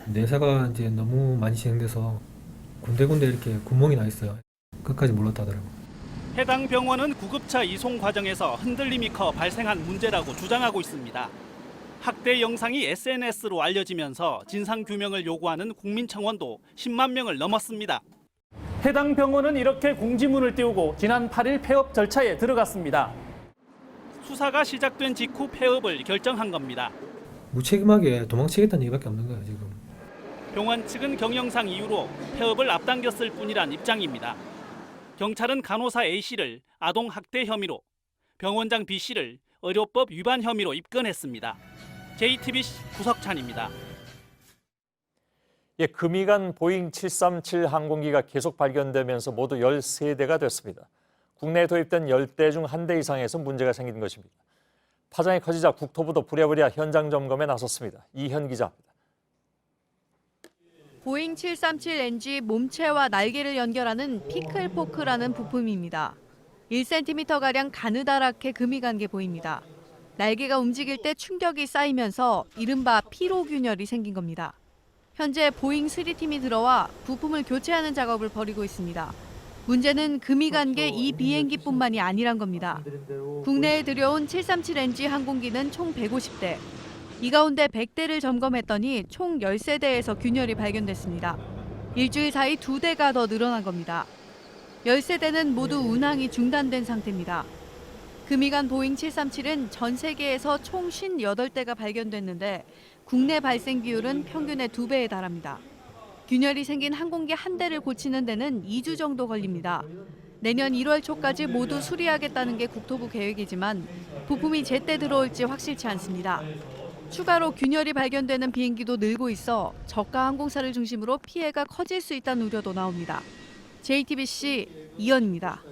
내사가 이제 너무 많이 진행돼서 군데군데 이렇게 구멍이 나 있어요. 끝까지 몰랐다 하더라고요. 해당 병원은 구급차 이송 과정에서 흔들림이 커 발생한 문제라고 주장하고 있습니다. 학대 영상이 SNS로 알려지면서 진상규명을 요구하는 국민청원도 10만 명을 넘었습니다. 해당 병원은 이렇게 공지문을 띄우고 지난 8일 폐업 절차에 들어갔습니다. 수사가 시작된 직후 폐업을 결정한 겁니다. 무책임하게 도망치겠다는 얘기밖에 없는 거예요, 지금. 병원 측은 경영상 이유로 폐업을 앞당겼을 뿐이란 입장입니다. 경찰은 간호사 A씨를 아동학대 혐의로, 병원장 B씨를 의료법 위반 혐의로 입건했습니다. JTBC 구석찬입니다. 금이 간 보잉 737 항공기가 계속 발견되면서 모두 13대가 됐습니다. 국내에 도입된 10대 중 1대 이상에서 문제가 생긴 것입니다. 파장이 커지자 국토부도 부랴부랴 현장 점검에 나섰습니다. 이현 기자입니다. 보잉 737NG 몸체와 날개를 연결하는 피클포크라는 부품입니다. 1cm가량 가느다랗게 금이 간 게 보입니다. 날개가 움직일 때 충격이 쌓이면서 이른바 피로균열이 생긴 겁니다. 현재 보잉 수리팀이 들어와 부품을 교체하는 작업을 벌이고 있습니다. 문제는 금이 간 게 이 비행기뿐만이 아니란 겁니다. 국내에 들여온 737NG 항공기는 총 150대. 이 가운데 100대를 점검했더니 총 13대에서 균열이 발견됐습니다. 일주일 사이 2대가 더 늘어난 겁니다. 13대는 모두 운항이 중단된 상태입니다. 금이 간 보잉 737은 전 세계에서 총 58대가 발견됐는데 국내 발생 비율은 평균의 2배에 달합니다. 균열이 생긴 항공기 한 대를 고치는 데는 2주 정도 걸립니다. 내년 1월 초까지 모두 수리하겠다는 게 국토부 계획이지만 부품이 제때 들어올지 확실치 않습니다. 추가로 균열이 발견되는 비행기도 늘고 있어 저가 항공사를 중심으로 피해가 커질 수 있다는 우려도 나옵니다. JTBC 이현입니다.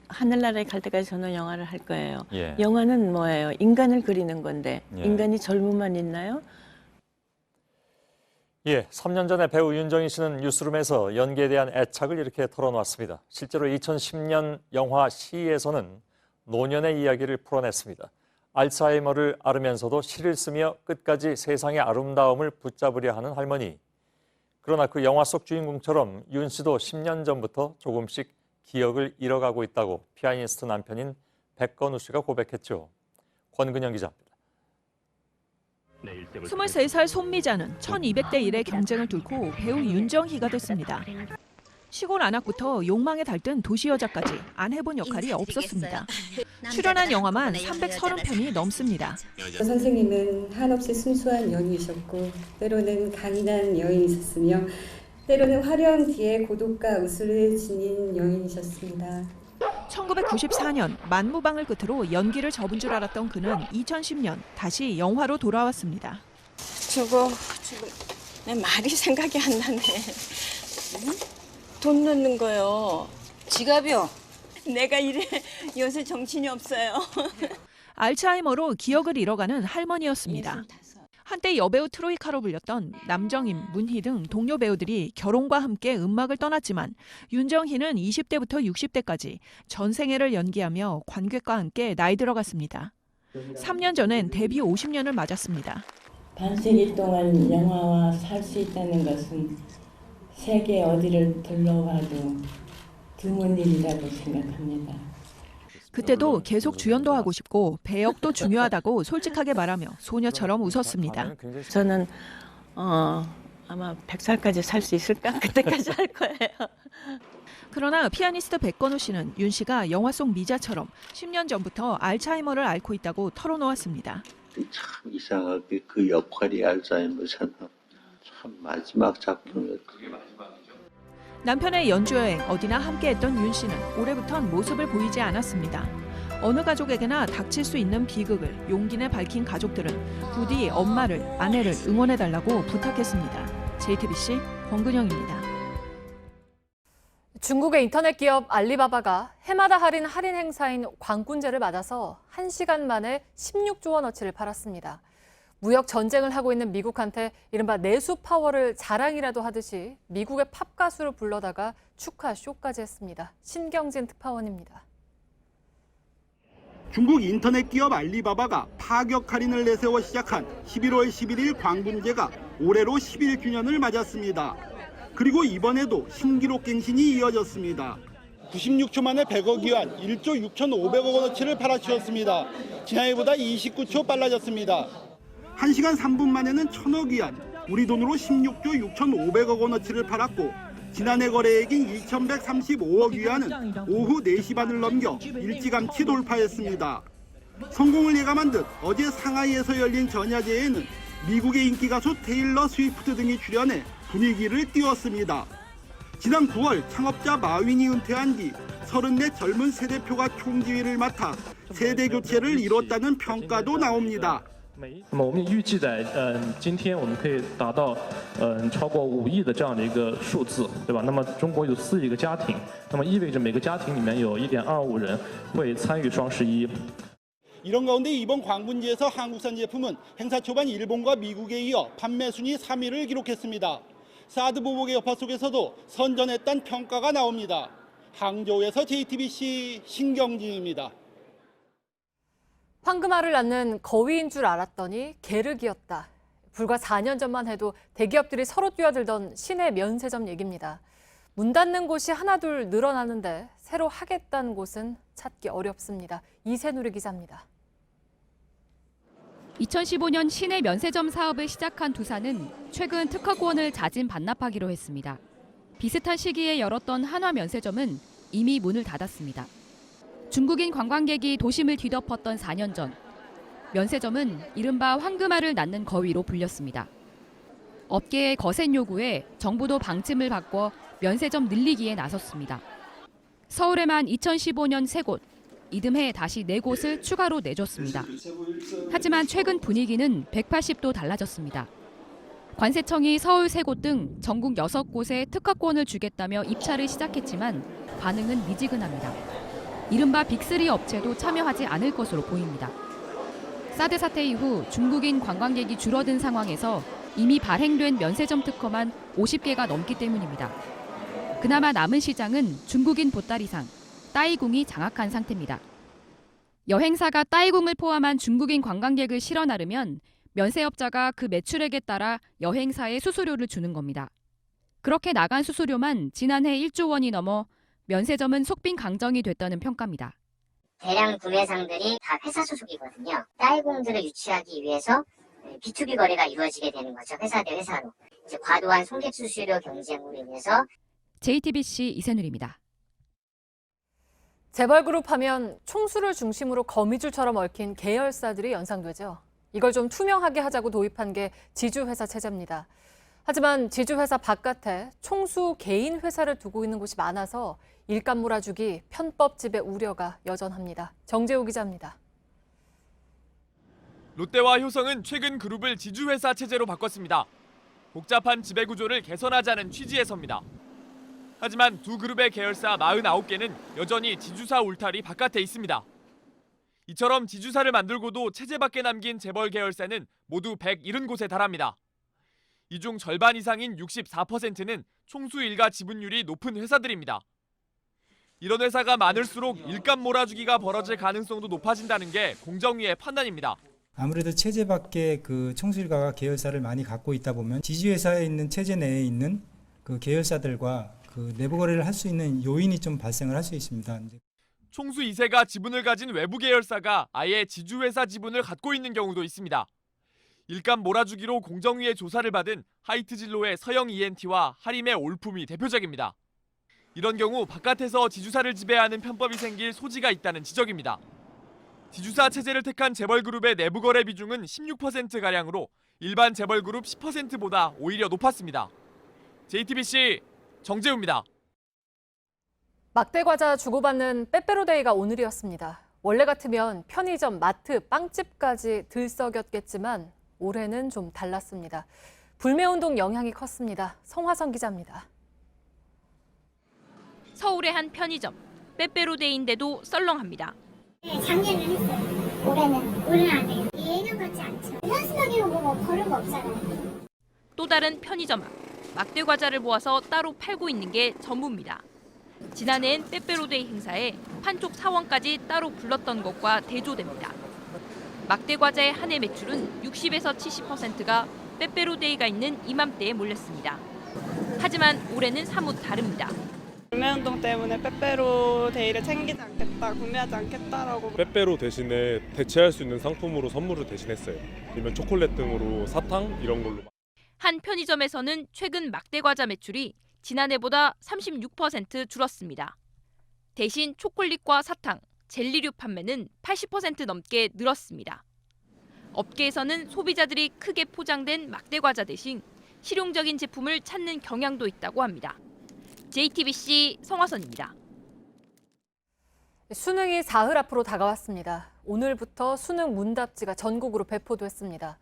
하늘나라에 갈 때까지 저는 영화를 할 거예요. 예. 영화는 뭐예요? 인간을 그리는 건데 예. 인간이 젊음만 있나요? 3년 전에 배우 윤정희 씨는 뉴스룸에서 연기에 대한 애착을 이렇게 털어놓았습니다. 실제로 2010년 영화 시에서는 노년의 이야기를 풀어냈습니다. 알츠하이머를 앓으면서도 시를 쓰며 끝까지 세상의 아름다움을 붙잡으려 하는 할머니. 그러나 그 영화 속 주인공처럼 윤 씨도 10년 전부터 조금씩 기억을 잃어가고 있다고 피아니스트 남편인 백건우 씨가 고백했죠. 권근영 기자입니다. 23살 손미자는 1200대 1의 경쟁을 뚫고 배우 윤정희가 됐습니다. 시골 안악부터 욕망에 달든 도시 여자까지 안 해본 역할이 없었습니다. 출연한 영화만 330편이 넘습니다. 선생님은 한없이 순수한 연인이셨고 때로는 강인한 여인이셨으며 때로는 화려함 뒤에 고독과 웃음을 지닌 여인이셨습니다. 1994년 만무방을 끝으로 연기를 접은 줄 알았던 그는 2010년 다시 영화로 돌아왔습니다. 저거 내 말이 생각이 안 나네. 응? 돈 넣는 거요. 지갑이요. 내가 이래 요새 정신이 없어요. 알츠하이머로 기억을 잃어가는 할머니였습니다. 한때 여배우 트로이카로 불렸던 남정임, 문희 등 동료 배우들이 결혼과 함께 음악을 떠났지만 윤정희는 20대부터 60대까지 전생애를 연기하며 관객과 함께 나이 들어갔습니다. 3년 전엔 데뷔 50년을 맞았습니다. 반세기 동안 영화와 살 수 있다는 것은 세계 어디를 둘러봐도 드문 일이라고 생각합니다. 그때도 계속 주연도 하고 싶고 배역도 중요하다고 솔직하게 말하며 소녀처럼 웃었습니다. 저는 아마 100살까지 살 수 있을까? 그때까지 할 거예요. 그러나 피아니스트 백건우 씨는 윤 씨가 영화 속 미자처럼 10년 전부터 알츠하이머를 앓고 있다고 털어놓았습니다. 참 이상하게 그 역할이 알츠하이머잖아. 참 마지막 작품이었어. 남편의 연주 여행 어디나 함께했던 윤 씨는 올해부턴 모습을 보이지 않았습니다. 어느 가족에게나 닥칠 수 있는 비극을 용기 내 밝힌 가족들은 부디 엄마를, 아내를 응원해달라고 부탁했습니다. JTBC 권근영입니다. 중국의 인터넷 기업 알리바바가 해마다 할인 행사인 광군제를 맞아서 1시간 만에 16조 원어치를 팔았습니다. 무역 전쟁을 하고 있는 미국한테 이른바 내수 파워를 자랑이라도 하듯이 미국의 팝 가수를 불러다가 축하 쇼까지 했습니다. 신경진 특파원입니다. 중국 인터넷 기업 알리바바가 파격 할인을 내세워 시작한 11월 11일 광군제가 올해로 11주년을 맞았습니다. 그리고 이번에도 신기록 갱신이 이어졌습니다. 96초 만에 100억 위안 1조 6,500억 원어치를 팔아치웠습니다. 지난해보다 29초 빨라졌습니다. 1시간 3분 만에는 1,000억 위안, 우리 돈으로 16조 6,500억 원어치를 팔았고 지난해 거래액인 2,135억 위안은 오후 4시 반을 넘겨 일찌감치 돌파했습니다. 성공을 예감한 듯 어제 상하이에서 열린 전야제에는 미국의 인기 가수 테일러 스위프트 등이 출연해 분위기를 띄웠습니다. 지난 9월 창업자 마윈이 은퇴한 뒤 34 젊은 세대표가 총지휘를 맡아 세대 교체를 이뤘다는 평가도 나옵니다. 那么我们预计在今天我们可以达到超过5亿的这样的一个数字，对吧？那么中国有4亿个家庭，那么意味着每个家庭里面有1.25人会参与双11。 이런 가운데 이번 광군제에서 한국산 제품은 행사 초반 일본과 미국에 이어 판매 순위 3위를 기록했습니다. 사드 보복의 여파 속에서도 선전했다는 평가가 나옵니다. 항저우에서 JTBC 신경진입니다. 황금알을 낳는 거위인 줄 알았더니 게르기였다. 불과 4년 전만 해도 대기업들이 서로 뛰어들던 시내 면세점 얘기입니다. 문 닫는 곳이 하나둘 늘어나는데 새로 하겠다는 곳은 찾기 어렵습니다. 이세누리 기자입니다. 2015년 시내 면세점 사업을 시작한 두산은 최근 특허권을 자진 반납하기로 했습니다. 비슷한 시기에 열었던 한화 면세점은 이미 문을 닫았습니다. 중국인 관광객이 도심을 뒤덮었던 4년 전, 면세점은 이른바 황금알을 낳는 거위로 불렸습니다. 업계의 거센 요구에 정부도 방침을 바꿔 면세점 늘리기에 나섰습니다. 서울에만 2015년 3곳, 이듬해 다시 4곳을 추가로 내줬습니다. 하지만 최근 분위기는 180도 달라졌습니다. 관세청이 서울 3곳 등 전국 6곳에 특허권을 주겠다며 입찰을 시작했지만 반응은 미지근합니다. 이른바 빅3 업체도 참여하지 않을 것으로 보입니다. 사드 사태 이후 중국인 관광객이 줄어든 상황에서 이미 발행된 면세점 특허만 50개가 넘기 때문입니다. 그나마 남은 시장은 중국인 보따리상, 따이궁이 장악한 상태입니다. 여행사가 따이궁을 포함한 중국인 관광객을 실어 나르면 면세업자가 그 매출액에 따라 여행사에 수수료를 주는 겁니다. 그렇게 나간 수수료만 지난해 1조 원이 넘어 면세점은 속빈 강정이 됐다는 평가입니다. 대량 구매상들이 다 회사 소속이거든요. 따이궁들을 유치하기 위해서 B2B 거래가 이루어지게 되는 거죠. 회사 대 회사로. 이제 과도한 손객 수수료 경쟁으로 인해서. JTBC 이세누리입니다. 재벌그룹 하면 총수를 중심으로 거미줄처럼 얽힌 계열사들이 연상되죠. 이걸 좀 투명하게 하자고 도입한 게 지주회사 체제입니다. 하지만 지주회사 바깥에 총수 개인 회사를 두고 있는 곳이 많아서 일감 몰아주기, 편법 지배 우려가 여전합니다. 정재호 기자입니다. 롯데와 효성은 최근 그룹을 지주회사 체제로 바꿨습니다. 복잡한 지배 구조를 개선하자는 취지에서입니다. 하지만 두 그룹의 계열사 49개는 여전히 지주사 울타리 바깥에 있습니다. 이처럼 지주사를 만들고도 체제 밖에 남긴 재벌 계열사는 모두 170곳에 달합니다. 이 중 절반 이상인 64%는 총수 일가 지분율이 높은 회사들입니다. 이런 회사가 많을수록 일감 몰아주기가 벌어질 가능성도 높아진다는 게 공정위의 판단입니다. 아무래도 체제 밖에 그 총수 일가가 계열사를 많이 갖고 있다 보면 지주회사에 있는 체제 내에 있는 그 계열사들과 그 내부 거래를 할 수 있는 요인이 좀 발생을 할 수 있습니다. 총수 2세가 지분을 가진 외부 계열사가 아예 지주회사 지분을 갖고 있는 경우도 있습니다. 일감 몰아주기로 공정위의 조사를 받은 하이트 진로의 서영 ENT와 하림의 올품이 대표적입니다. 이런 경우 바깥에서 지주사를 지배하는 편법이 생길 소지가 있다는 지적입니다. 지주사 체제를 택한 재벌그룹의 내부 거래 비중은 16%가량으로 일반 재벌그룹 10%보다 오히려 높았습니다. JTBC 정재우입니다. 막대 과자 주고받는 빼빼로데이가 오늘이었습니다. 원래 같으면 편의점, 마트, 빵집까지 들썩였겠지만 올해는 좀 달랐습니다. 불매운동 영향이 컸습니다. 성화선 기자입니다. 서울의 한 편의점, 빼빼로데이인데도 썰렁합니다. 작년에는 했어요. 올해는 안 해요. 예년 같지 않죠. 현수막이고 뭐 버는 거 없잖아요. 또 다른 편의점 앞, 막대 과자를 모아서 따로 팔고 있는 게 전부입니다. 지난해엔 빼빼로데이 행사에 판촉 사원까지 따로 불렀던 것과 대조됩니다. 막대 과자의 한 해 매출은 60에서 70%가 빼빼로데이가 있는 이맘때에 몰렸습니다. 하지만 올해는 사뭇 다릅니다. 불매운동 때문에 빼빼로데이를 챙기지 않겠다, 구매하지 않겠다라고. 빼빼로 대신에 대체할 수 있는 상품으로 선물을 대신했어요. 아니면 초콜릿 등으로 사탕 이런 걸로. 한 편의점에서는 최근 막대 과자 매출이 지난해보다 36% 줄었습니다. 대신 초콜릿과 사탕, 젤리류 판매는 80% 넘게 늘었습니다. 업계에서는 소비자들이 크게 포장된 막대 과자 대신 실용적인 제품을 찾는 경향도 있다고 합니다. JTBC 성화선입니다. 수능이 사흘 앞으로 다가왔습니다. 오늘부터 수능 문답지가 전국으로 배포됐습니다.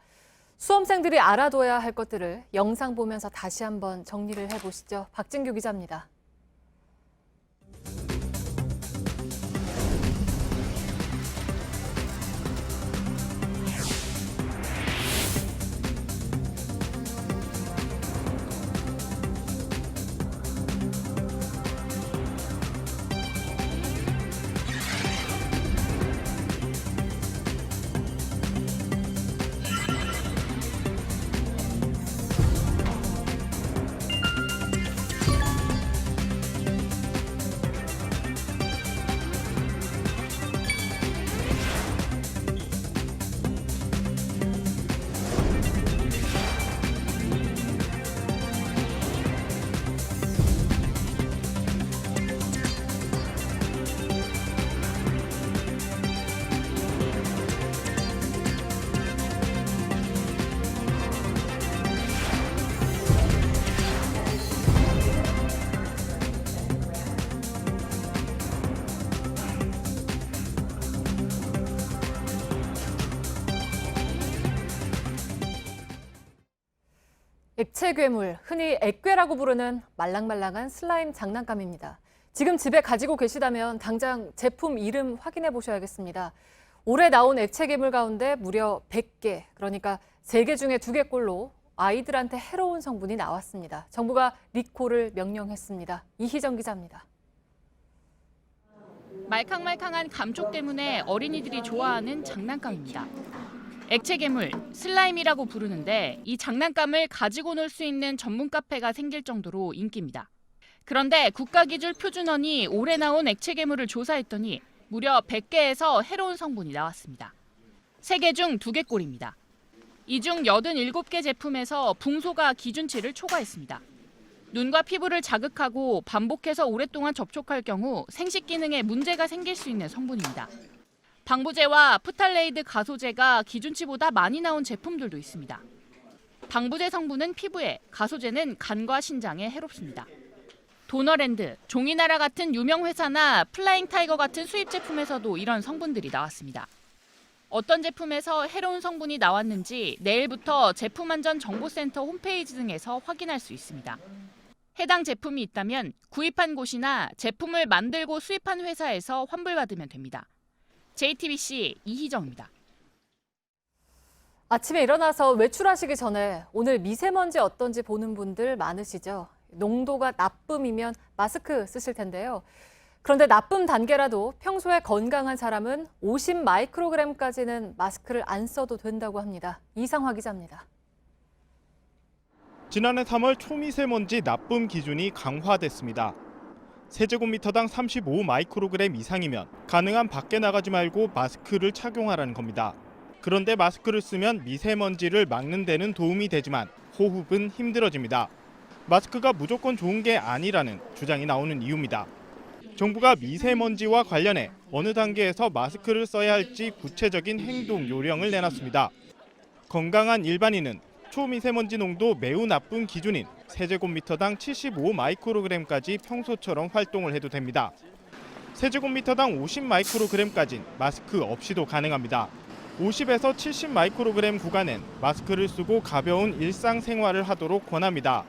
수험생들이 알아둬야 할 것들을 영상 보면서 다시 한번 정리를 해보시죠. 박진규 기자입니다. 액체 괴물, 흔히 액괴라고 부르는 말랑말랑한 슬라임 장난감입니다. 지금 집에 가지고 계시다면 당장 제품 이름 확인해 보셔야겠습니다. 올해 나온 액체 괴물 가운데 무려 100개, 그러니까 3개 중에 2개꼴로 아이들한테 해로운 성분이 나왔습니다. 정부가 리콜을 명령했습니다. 이희정 기자입니다. 말캉말캉한 감촉 때문에 어린이들이 좋아하는 장난감입니다. 액체 괴물, 슬라임이라고 부르는데 이 장난감을 가지고 놀 수 있는 전문 카페가 생길 정도로 인기입니다. 그런데 국가기술 표준원이 올해 나온 액체 괴물을 조사했더니 무려 100개에서 해로운 성분이 나왔습니다. 3개 중 2개꼴입니다. 이 중 87개 제품에서 붕소가 기준치를 초과했습니다. 눈과 피부를 자극하고 반복해서 오랫동안 접촉할 경우 생식 기능에 문제가 생길 수 있는 성분입니다. 방부제와 프탈레이드 가소제가 기준치보다 많이 나온 제품들도 있습니다. 방부제 성분은 피부에, 가소제는 간과 신장에 해롭습니다. 도너랜드, 종이나라 같은 유명 회사나 플라잉 타이거 같은 수입 제품에서도 이런 성분들이 나왔습니다. 어떤 제품에서 해로운 성분이 나왔는지 내일부터 제품안전정보센터 홈페이지 등에서 확인할 수 있습니다. 해당 제품이 있다면 구입한 곳이나 제품을 만들고 수입한 회사에서 환불받으면 됩니다. JTBC 이희정입니다. 아침에 일어나서 외출하시기 전에 오늘 미세먼지 어떤지 보는 분들 많으시죠? 농도가 나쁨이면 마스크 쓰실 텐데요. 그런데 나쁨 단계라도 평소에 건강한 사람은 50 마이크로그램까지는 마스크를 안 써도 된다고 합니다. 이상화 기자입니다. 지난해 3월 초미세먼지 나쁨 기준이 강화됐습니다. 세제곱미터당 35 마이크로그램 이상이면 가능한 밖에 나가지 말고 마스크를 착용하라는 겁니다. 그런데 마스크를 쓰면 미세먼지를 막는 데는 도움이 되지만 호흡은 힘들어집니다. 마스크가 무조건 좋은 게 아니라는 주장이 나오는 이유입니다. 정부가 미세먼지와 관련해 어느 단계에서 마스크를 써야 할지 구체적인 행동 요령을 내놨습니다. 건강한 일반인은 초미세먼지 농도 매우 나쁜 기준인 세제곱미터당 75 마이크로그램까지 평소처럼 활동을 해도 됩니다. 세제곱미터당 50 마이크로그램까지는 마스크 없이도 가능합니다. 50에서 70 마이크로그램 구간엔 마스크를 쓰고 가벼운 일상생활을 하도록 권합니다.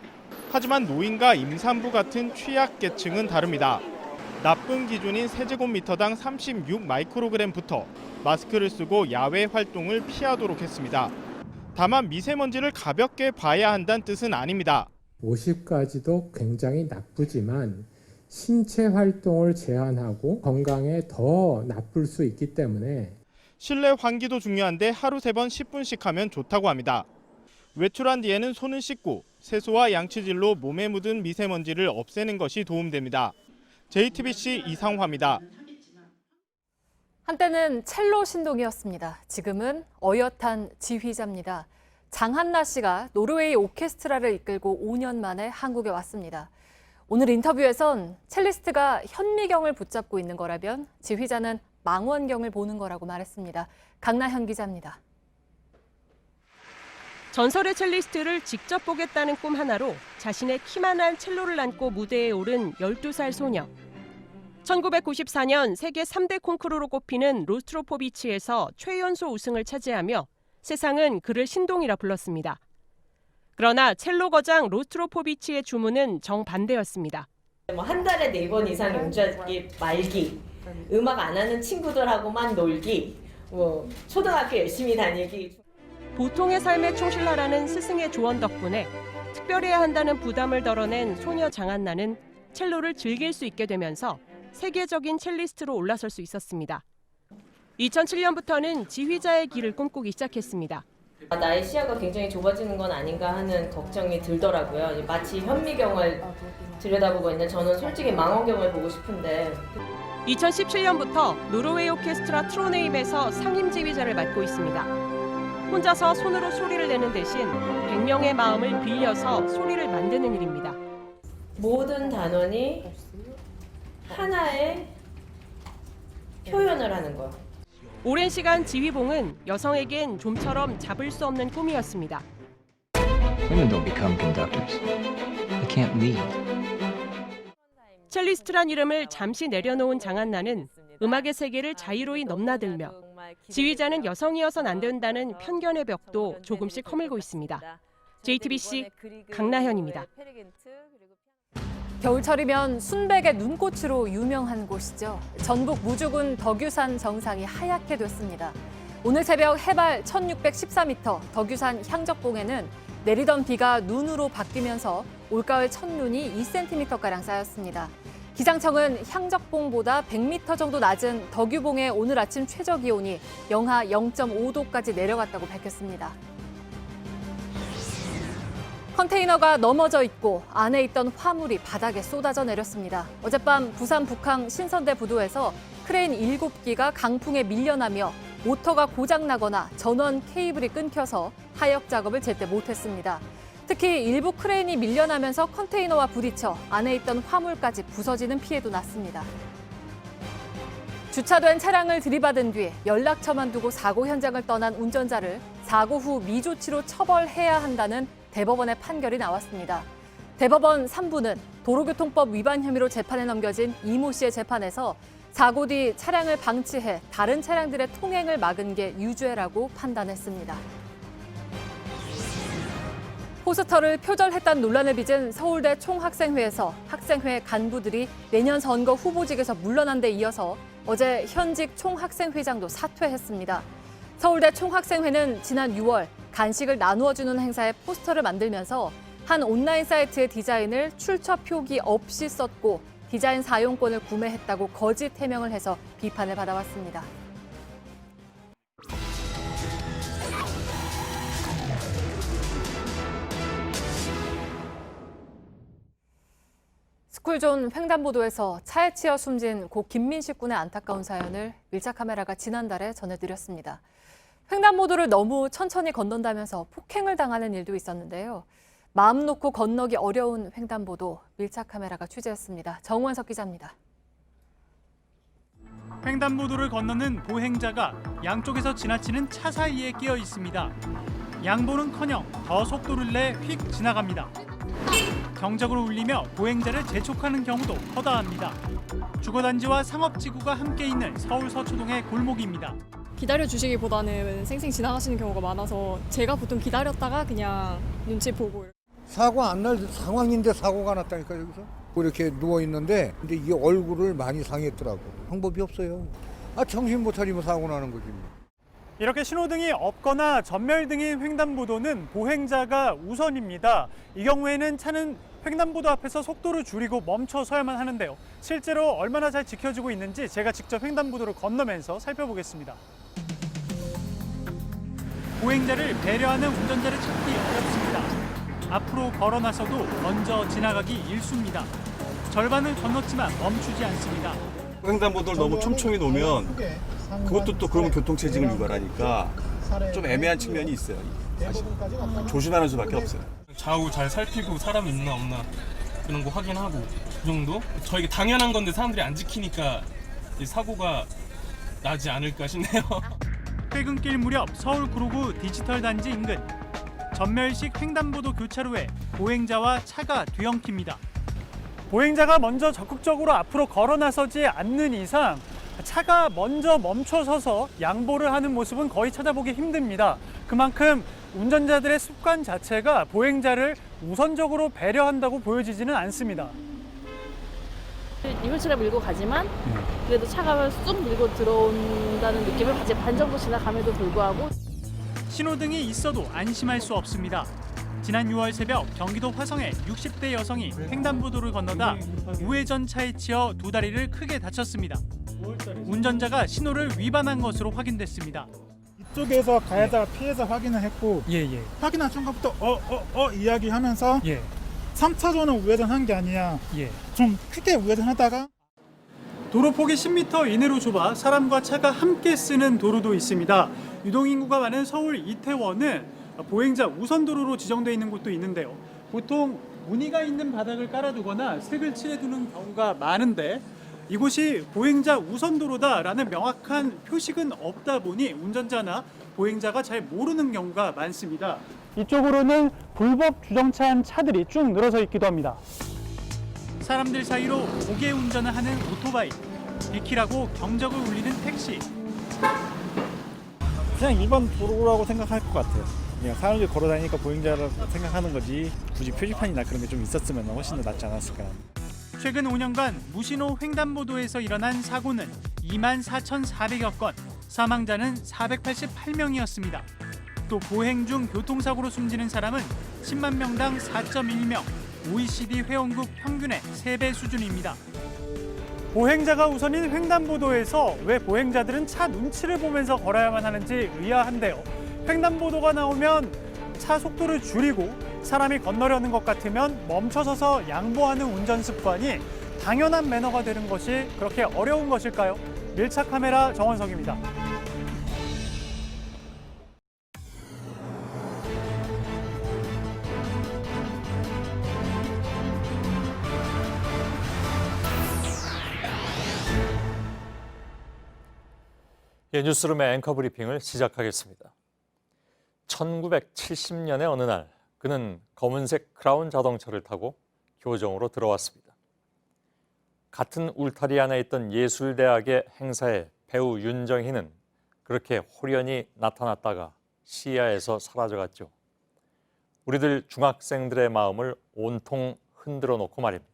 하지만 노인과 임산부 같은 취약계층은 다릅니다. 나쁜 기준인 세제곱미터당 36 마이크로그램부터 마스크를 쓰고 야외 활동을 피하도록 했습니다. 다만 미세먼지를 가볍게 봐야 한다는 뜻은 아닙니다. 50까지도 굉장히 나쁘지만 신체 활동을 제한하고 건강에 더 나쁠 수 있기 때문에 실내 환기도 중요한데 하루 3번 10분씩 하면 좋다고 합니다. 외출한 뒤에는 손을 씻고 세수와 양치질로 몸에 묻은 미세먼지를 없애는 것이 도움됩니다. JTBC 이상화입니다. 한때는 첼로 신동이었습니다. 지금은 어엿한 지휘자입니다. 장한나 씨가 노르웨이 오케스트라를 이끌고 5년 만에 한국에 왔습니다. 오늘 인터뷰에선 첼리스트가 현미경을 붙잡고 있는 거라면 지휘자는 망원경을 보는 거라고 말했습니다. 강나현 기자입니다. 전설의 첼리스트를 직접 보겠다는 꿈 하나로 자신의 키만한 첼로를 안고 무대에 오른 12살 소녀. 1994년 세계 3대 콩쿠르로 꼽히는 로스트로포비치에서 최연소 우승을 차지하며 세상은 그를 신동이라 불렀습니다. 그러나 첼로 거장 로스트로포비치의 주문은 정반대였습니다. 한 달에 4번 이상 연주하기 말기, 음악 안 하는 친구들하고만 놀기, 초등학교 열심히 다니기. 보통의 삶에 충실하라는 스승의 조언 덕분에 특별해야 한다는 부담을 덜어낸 소녀 장한나는 첼로를 즐길 수 있게 되면서 세계적인 첼리스트로 올라설 수 있었습니다. 2007년부터는 지휘자의 길을 꿈꾸기 시작했습니다. 나의 시야가 굉장히 좁아지는 건 아닌가 하는 걱정이 들더라고요. 마치 현미경을 들여다보고 있는데 저는 솔직히 망원경을 보고 싶은데. 2017년부터 노르웨이 오케스트라 트로네임에서 상임 지휘자를 맡고 있습니다. 혼자서 손으로 소리를 내는 대신 100명의 마음을 빌려서 소리를 만드는 일입니다. 모든 단원이 하나의 표현을 하는 거. 오랜 시간 지휘봉은 여성에겐 좀처럼 잡을 수 없는 꿈이었습니다. Women don't become conductors. They can't lead. 첼리스트란 이름을 잠시 내려놓은 장한나는 음악의 세계를 자유로이 넘나들며 지휘자는 여성이어선 안 된다는 편견의 벽도 조금씩 허물고 있습니다. JTBC 강나현입니다. 겨울철이면 순백의 눈꽃으로 유명한 곳이죠. 전북 무주군 덕유산 정상이 하얗게 됐습니다. 오늘 새벽 해발 1614m 덕유산 향적봉에는 내리던 비가 눈으로 바뀌면서 올가을 첫눈이 2cm가량 쌓였습니다. 기상청은 향적봉보다 100m 정도 낮은 덕유봉의 오늘 아침 최저 기온이 영하 0.5도까지 내려갔다고 밝혔습니다. 컨테이너가 넘어져 있고 안에 있던 화물이 바닥에 쏟아져 내렸습니다. 어젯밤 부산 북항 신선대 부두에서 크레인 7기가 강풍에 밀려나며 모터가 고장나거나 전원 케이블이 끊겨서 하역 작업을 제때 못했습니다. 특히 일부 크레인이 밀려나면서 컨테이너와 부딪혀 안에 있던 화물까지 부서지는 피해도 났습니다. 주차된 차량을 들이받은 뒤 연락처만 두고 사고 현장을 떠난 운전자를 사고 후 미조치로 처벌해야 한다는 대법원의 판결이 나왔습니다. 대법원 3부는 도로교통법 위반 혐의로 재판에 넘겨진 이모 씨의 재판에서 사고 뒤 차량을 방치해 다른 차량들의 통행을 막은 게 유죄라고 판단했습니다. 포스터를 표절했다는 논란을 빚은 서울대 총학생회에서 학생회 간부들이 내년 선거 후보직에서 물러난 데 이어서 어제 현직 총학생회장도 사퇴했습니다. 서울대 총학생회는 지난 6월 간식을 나누어주는 행사에 포스터를 만들면서 한 온라인 사이트의 디자인을 출처 표기 없이 썼고 디자인 사용권을 구매했다고 거짓 해명을 해서 비판을 받아왔습니다. 스쿨존 횡단보도에서 차에 치여 숨진 고 김민식 군의 안타까운 사연을 밀착카메라가 지난달에 전해드렸습니다. 횡단보도를 너무 천천히 건넌다면서 폭행을 당하는 일도 있었는데요. 마음 놓고 건너기 어려운 횡단보도 밀착 카메라가 취재했습니다. 정원석 기자입니다. 횡단보도를 건너는 보행자가 양쪽에서 지나치는 차 사이에 끼어 있습니다. 양보는커녕 더 속도를 내 휙 지나갑니다. 경적을 울리며 보행자를 재촉하는 경우도 허다합니다. 주거단지와 상업지구가 함께 있는 서울 서초동의 골목입니다. 기다려주시기보다는 생생 지나가시는 경우가 많아서 제가 보통 기다렸다가 그냥 눈치 보고. 사고 안 날 상황인데 사고가 났다니까 여기서. 이렇게 누워있는데 근데 이 얼굴을 많이 상했더라고. 방법이 없어요. 정신 못 차리면 사고 나는 거지. 이렇게 신호등이 없거나 전멸등인 횡단보도는 보행자가 우선입니다. 이 경우에는 차는 횡단보도 앞에서 속도를 줄이고 멈춰서야만 하는데요. 실제로 얼마나 잘 지켜지고 있는지 제가 직접 횡단보도를 건너면서 살펴보겠습니다. 보행자를 배려하는 운전자를 찾기 어렵습니다. 앞으로 걸어 나서도 먼저 지나가기 일쑤입니다. 절반을 건넜지만 멈추지 않습니다. 횡단보도를 너무 촘촘히 놓으면 그것도 또 그러면 교통체증을 유발하니까 좀 애매한 측면이 있어요. 사실. 조심하는 수밖에 없어요. 좌우 잘 살피고 사람 있나 없나 그런 거 확인하고 그 정도? 저에게 당연한 건데 사람들이 안 지키니까 사고가 나지 않을까 싶네요. 퇴근길 무렵 서울 구로구 디지털 단지 인근 전멸식 횡단보도 교차로에 보행자와 차가 뒤엉킵니다. 보행자가 먼저 적극적으로 앞으로 걸어 나서지 않는 이상 차가 먼저 멈춰서서 양보를 하는 모습은 거의 찾아보기 힘듭니다. 그만큼 운전자들의 습관 자체가 보행자를 우선적으로 배려한다고 보여지지는 않습니다. 이불처럼 밀고 가지만 그래도 차가 쑥 밀고 들어온다는 느낌을 반 정도 지나감에도 불구하고 신호등이 있어도 안심할 수 없습니다. 지난 6월 새벽 경기도 화성에 60대 여성이 횡단보도를 건너다 우회전 차에 치여 두 다리를 크게 다쳤습니다. 운전자가 신호를 위반한 것으로 확인됐습니다. 이쪽에서 가해자가 피해자 확인을 했고 확인한 순간부터 이야기하면서 3차선을 우회전한 게 아니야. 좀 크게 우회전하다가 도로 폭이 10m 이내로 좁아 사람과 차가 함께 쓰는 도로도 있습니다. 유동인구가 많은 서울 이태원은 보행자 우선 도로로 지정되어 있는 곳도 있는데요. 보통 무늬가 있는 바닥을 깔아두거나 색을 칠해두는 경우가 많은데 이곳이 보행자 우선 도로다라는 명확한 표식은 없다 보니 운전자나 보행자가 잘 모르는 경우가 많습니다. 이쪽으로는 불법 주정차한 차들이 쭉 늘어서 있기도 합니다. 사람들 사이로 고개 운전을 하는 오토바이, 비키라고 경적을 울리는 택시. 그냥 일반 도로라고 생각할 것 같아요. 그냥 사람들이 걸어다니니까 보행자라고 생각하는 거지 굳이 표지판이나 그런 게 좀 있었으면 훨씬 더 낫지 않았을까. 최근 5년간 무신호 횡단보도에서 일어난 사고는 24,400여 건, 사망자는 488명이었습니다. 또 보행 중 교통사고로 숨지는 사람은 10만 명당 4.1명, OECD 회원국 평균의 3배 수준입니다. 보행자가 우선인 횡단보도에서 왜 보행자들은 차 눈치를 보면서 걸어야만 하는지 의아한데요. 횡단보도가 나오면 차 속도를 줄이고 사람이 건너려는 것 같으면 멈춰서서 양보하는 운전 습관이 당연한 매너가 되는 것이 그렇게 어려운 것일까요? 밀착 카메라 정원석입니다. 뉴스룸의 앵커 브리핑을 시작하겠습니다. 1970년의 어느 날 그는 검은색 크라운 자동차를 타고 교정으로 들어왔습니다. 같은 울타리 안에 있던 예술대학의 행사에 배우 윤정희는 그렇게 홀연히 나타났다가 시야에서 사라져갔죠. 우리들 중학생들의 마음을 온통 흔들어 놓고 말입니다.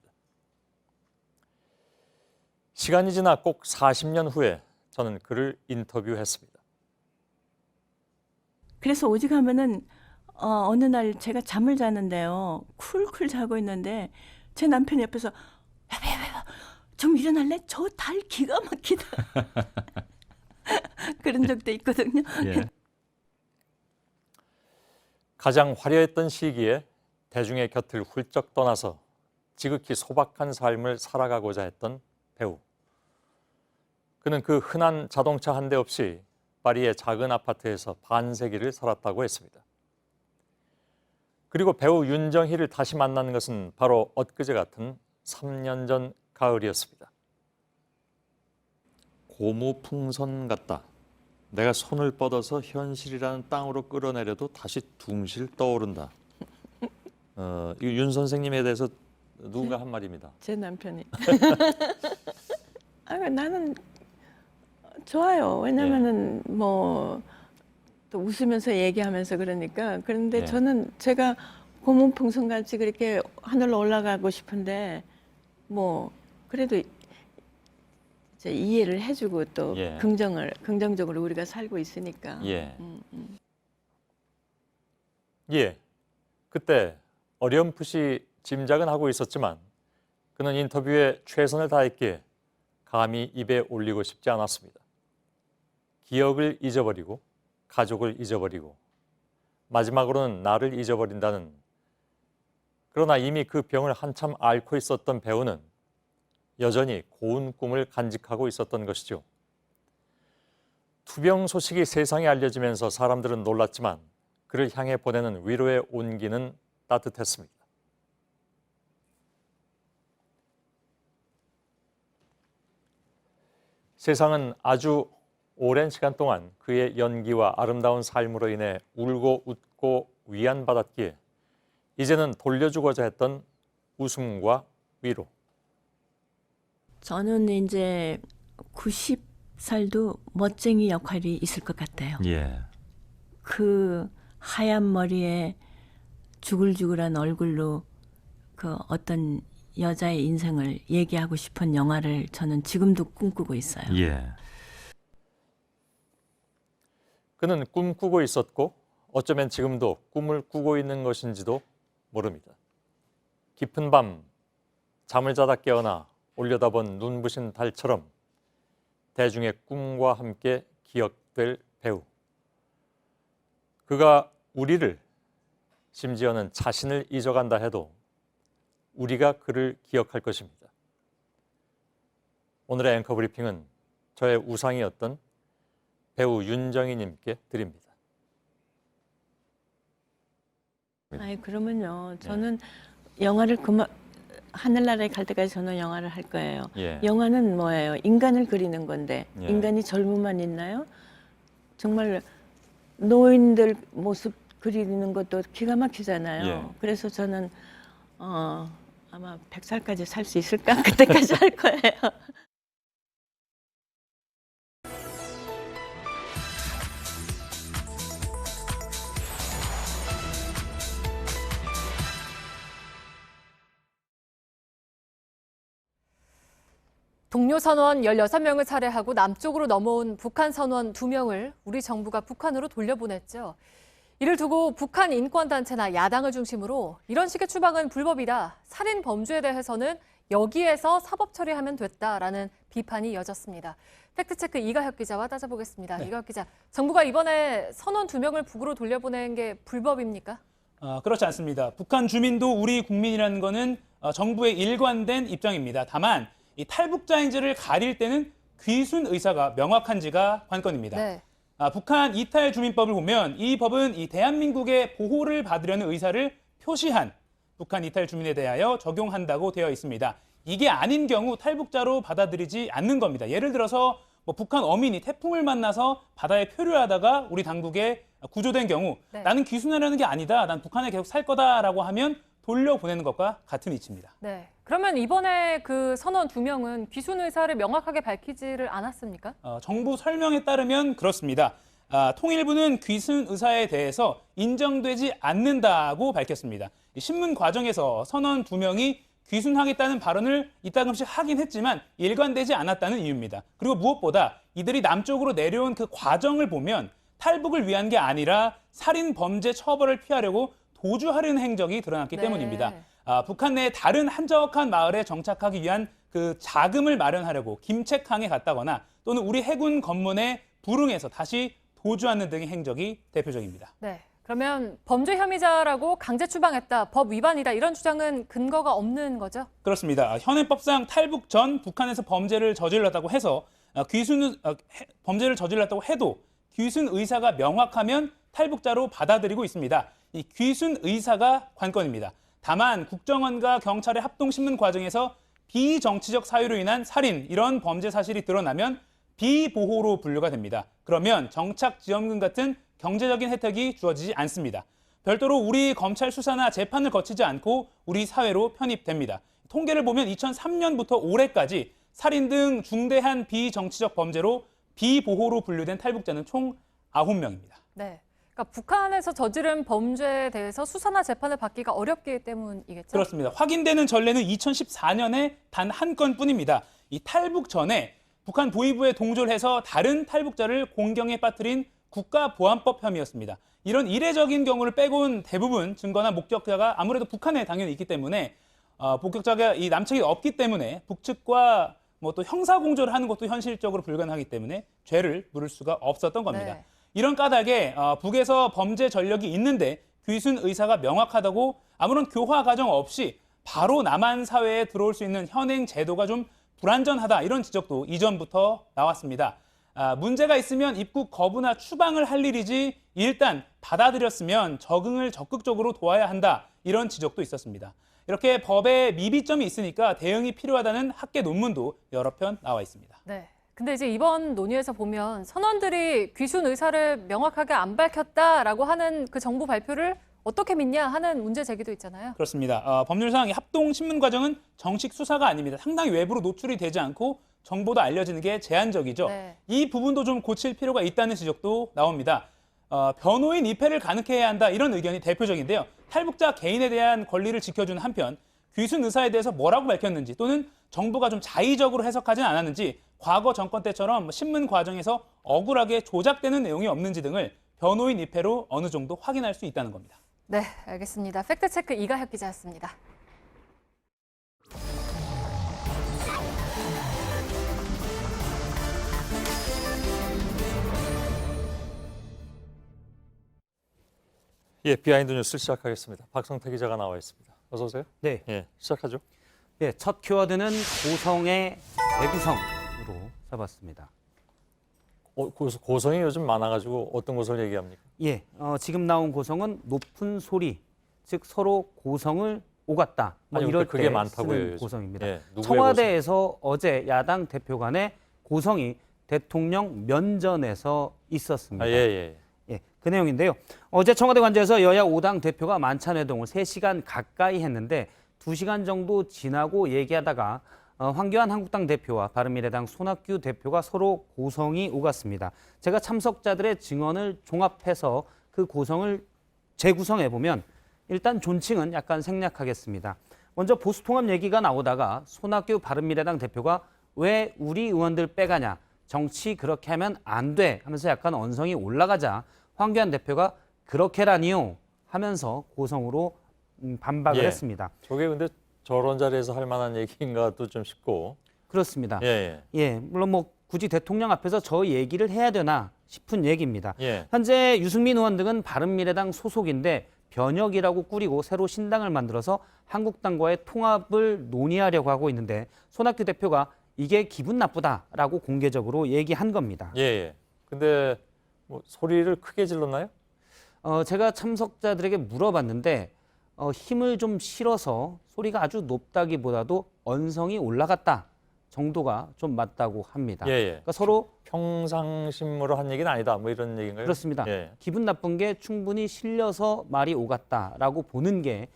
시간이 지나 꼭 40년 후에 저는 그를 인터뷰했습니다. 그래서 오직하면은 어느 날 제가 잠을 자는데요. 쿨쿨 자고 있는데 제 남편이 옆에서 좀 일어날래? 저 달 기가 막히다. 그런 적도 있거든요. 예. 가장 화려했던 시기에 대중의 곁을 훌쩍 떠나서 지극히 소박한 삶을 살아가고자 했던 배우. 그는 그 흔한 자동차 한 대 없이 파리의 작은 아파트에서 반세기를 살았다고 했습니다. 그리고 배우 윤정희를 다시 만난 것은 바로 엊그제 같은 3년 전 가을이었습니다. 고무풍선 같다. 내가 손을 뻗어서 현실이라는 땅으로 끌어내려도 다시 둥실 떠오른다. 윤 선생님에 대해서 누군가 한 말입니다. 제 남편이. 나는 좋아요. 왜냐면은 뭐 또 웃으면서 얘기하면서 그러니까. 그런데 저는 제가 고문풍선 같이 그렇게 하늘로 올라가고 싶은데 뭐 그래도 이제 이해를 해주고 또 긍정적으로 우리가 살고 있으니까. 그때 어렴풋이 짐작은 하고 있었지만 그는 인터뷰에 최선을 다했기에 감히 입에 올리고 싶지 않았습니다. 기억을 잊어버리고 가족을 잊어버리고 마지막으로는 나를 잊어버린다는, 그러나 이미 그 병을 한참 앓고 있었던 배우는 여전히 고운 꿈을 간직하고 있었던 것이죠. 투병 소식이 세상에 알려지면서 사람들은 놀랐지만 그를 향해 보내는 위로의 온기는 따뜻했습니다. 세상은 아주 오랜 시간 동안 그의 연기와 아름다운 삶으로 인해 울고 웃고 위안받았기에 이제는 돌려주고자 했던 웃음과 위로. 저는 이제 90살도 멋쟁이 역할이 있을 것 같아요. 그 하얀 머리에 주글주글한 얼굴로 그 어떤 여자의 인생을 얘기하고 싶은 영화를 저는 지금도 꿈꾸고 있어요. 그는 꿈꾸고 있었고 어쩌면 지금도 꿈을 꾸고 있는 것인지도 모릅니다. 깊은 밤 잠을 자다 깨어나 올려다본 눈부신 달처럼 대중의 꿈과 함께 기억될 배우. 그가 우리를, 심지어는 자신을 잊어간다 해도 우리가 그를 기억할 것입니다. 오늘의 앵커 브리핑은 저의 우상이었던 배우 윤정희 님께 드립니다. 그러면요. 저는 영화를 하늘나라에 갈 때까지 저는 영화를 할 거예요. 영화는 뭐예요? 인간을 그리는 건데 인간이 젊음만 있나요? 정말 노인들 모습 그리는 것도 기가 막히잖아요. 그래서 저는 아마 100살까지 살 수 있을까? 그때까지 할 거예요. 동료 선원 16명을 살해하고 남쪽으로 넘어온 북한 선원 2명을 우리 정부가 북한으로 돌려보냈죠. 이를 두고 북한 인권단체나 야당을 중심으로 이런 식의 추방은 불법이다. 살인 범죄에 대해서는 여기에서 사법 처리하면 됐다라는 비판이 이어졌습니다. 팩트체크 이가혁 기자와 따져보겠습니다. 이가혁 기자, 정부가 이번에 선원 2명을 북으로 돌려보낸 게 불법입니까? 그렇지 않습니다. 북한 주민도 우리 국민이라는 것은 정부의 일관된 입장입니다. 다만 이 탈북자인지를 가릴 때는 귀순 의사가 명확한지가 관건입니다. 북한 이탈 주민법을 보면 이 법은 이 대한민국의 보호를 받으려는 의사를 표시한 북한 이탈 주민에 대하여 적용한다고 되어 있습니다. 이게 아닌 경우 탈북자로 받아들이지 않는 겁니다. 예를 들어서 뭐 북한 어민이 태풍을 만나서 바다에 표류하다가 우리 당국에 구조된 경우 나는 귀순하려는 게 아니다. 난 북한에 계속 살 거다라고 하면 돌려보내는 것과 같은 이치입니다. 그러면 이번에 그 선원 2명은 귀순 의사를 명확하게 밝히지를 않았습니까? 정부 설명에 따르면 그렇습니다. 통일부는 귀순 의사에 대해서 인정되지 않는다고 밝혔습니다. 신문 과정에서 선원 2명이 귀순하겠다는 발언을 이따금씩 하긴 했지만 일관되지 않았다는 이유입니다. 그리고 무엇보다 이들이 남쪽으로 내려온 그 과정을 보면 탈북을 위한 게 아니라 살인 범죄 처벌을 피하려고 도주하려는 행적이 드러났기 때문입니다. 북한 내 다른 한적한 마을에 정착하기 위한 그 자금을 마련하려고 김책항에 갔다거나 또는 우리 해군 검문에 불응해서 다시 도주하는 등의 행적이 대표적입니다. 그러면 범죄 혐의자라고 강제 추방했다, 법 위반이다 이런 주장은 근거가 없는 거죠? 그렇습니다. 현행법상 탈북 전 북한에서 범죄를 저질렀다고 해서 범죄를 저질렀다고 해도 귀순 의사가 명확하면 탈북자로 받아들이고 있습니다. 이 귀순 의사가 관건입니다. 다만 국정원과 경찰의 합동 신문 과정에서 비정치적 사유로 인한 살인, 이런 범죄 사실이 드러나면 비보호로 분류가 됩니다. 그러면 정착지원금 같은 경제적인 혜택이 주어지지 않습니다. 별도로 우리 검찰 수사나 재판을 거치지 않고 우리 사회로 편입됩니다. 통계를 보면 2003년부터 올해까지 살인 등 중대한 비정치적 범죄로 비보호로 분류된 탈북자는 총 9명입니다. 네. 그러니까 북한에서 저지른 범죄에 대해서 수사나 재판을 받기가 어렵기 때문이겠죠? 그렇습니다. 확인되는 전례는 2014년에 단 한 건뿐입니다. 이 탈북 전에 북한 보위부에 동조를 해서 다른 탈북자를 공경에 빠뜨린 국가보안법 혐의였습니다. 이런 이례적인 경우를 빼고는 대부분 증거나 목격자가 아무래도 북한에 당연히 있기 때문에 목격자가 이 남측이 없기 때문에 북측과 또 형사 공조를 하는 것도 현실적으로 불가능하기 때문에 죄를 물을 수가 없었던 겁니다. 네. 이런 까닭에 북에서 범죄 전력이 있는데 귀순 의사가 명확하다고 아무런 교화 과정 없이 바로 남한 사회에 들어올 수 있는 현행 제도가 좀 불완전하다, 이런 지적도 이전부터 나왔습니다. 문제가 있으면 입국 거부나 추방을 할 일이지 일단 받아들였으면 적응을 적극적으로 도와야 한다, 이런 지적도 있었습니다. 이렇게 법에 미비점이 있으니까 대응이 필요하다는 학계 논문도 여러 편 나와 있습니다. 네. 근데 이제 이번 논의에서 보면 선원들이 귀순 의사를 명확하게 안 밝혔다라고 하는 그 정부 발표를 어떻게 믿냐 하는 문제 제기도 있잖아요. 그렇습니다. 법률상 합동 신문 과정은 정식 수사가 아닙니다. 상당히 외부로 노출이 되지 않고 정보도 알려지는 게 제한적이죠. 네. 이 부분도 좀 고칠 필요가 있다는 지적도 나옵니다. 변호인 입회를 가능케 해야 한다, 이런 의견이 대표적인데요. 탈북자 개인에 대한 권리를 지켜주는 한편 귀순 의사에 대해서 뭐라고 밝혔는지, 또는 정부가 좀 자의적으로 해석하진 않았는지, 과거 정권 때처럼 신문 과정에서 억울하게 조작되는 내용이 없는지 등을 변호인 입회로 어느 정도 확인할 수 있다는 겁니다. 네, 알겠습니다. 팩트체크 이가혁 기자였습니다. 예, 비하인드 뉴스 시작하겠습니다. 박성태 기자가 나와 있습니다. 어서 오세요. 네. 예, 시작하죠. 네, 첫 키워드는 고성의 재구성으로 잡았습니다. 고성이 요즘 많아가지고 어떤 고성을 얘기합니까? 예, 지금 나온 고성은 높은 소리, 즉 서로 고성을 오갔다. 아니, 이럴 그게 때 많다고요, 쓰는 요즘. 고성입니다. 예, 누구의 청와대에서 어제 야당 대표 간의 고성이 대통령 면전에서 있었습니다. 예. 그 내용인데요. 어제 청와대 관저에서 여야 5당 대표가 만찬회동을 3시간 가까이 했는데 2시간 정도 지나고 얘기하다가 황교안 한국당 대표와 바른미래당 손학규 대표가 서로 고성이 오갔습니다. 제가 참석자들의 증언을 종합해서 그 고성을 재구성해 보면 일단 존칭은 약간 생략하겠습니다. 먼저 보수통합 얘기가 나오다가 손학규 바른미래당 대표가 왜 우리 의원들 빼가냐, 정치 그렇게 하면 안 돼 하면서 약간 언성이 올라가자 황교안 대표가 그렇게라니요 하면서 고성으로 반박을 했습니다. 저게 근데 저런 자리에서 할 만한 얘기인가도 좀 싶고. 그렇습니다. 예. 물론 뭐 굳이 대통령 앞에서 저 얘기를 해야 되나 싶은 얘기입니다. 예. 현재 유승민 의원 등은 바른미래당 소속인데 변혁이라고 꾸리고 새로 신당을 만들어서 한국당과의 통합을 논의하려고 하고 있는데 손학규 대표가 이게 기분 나쁘다라고 공개적으로 얘기한 겁니다. 예. 근데 뭐 소리를 크게 질렀나요? 제가 참석자들에게 물어봤는데 힘을 좀 실어서 소리가 아주 높다기보다도 언성이 올라갔다 정도가 좀 맞다고 합니다. 그러니까 서로 평상심으로 한 얘기는 아니다, 뭐 이런 얘기인가요? 그렇습니다. 기분 나쁜 게 충분히 실려서 말이 오갔다라고 보는 게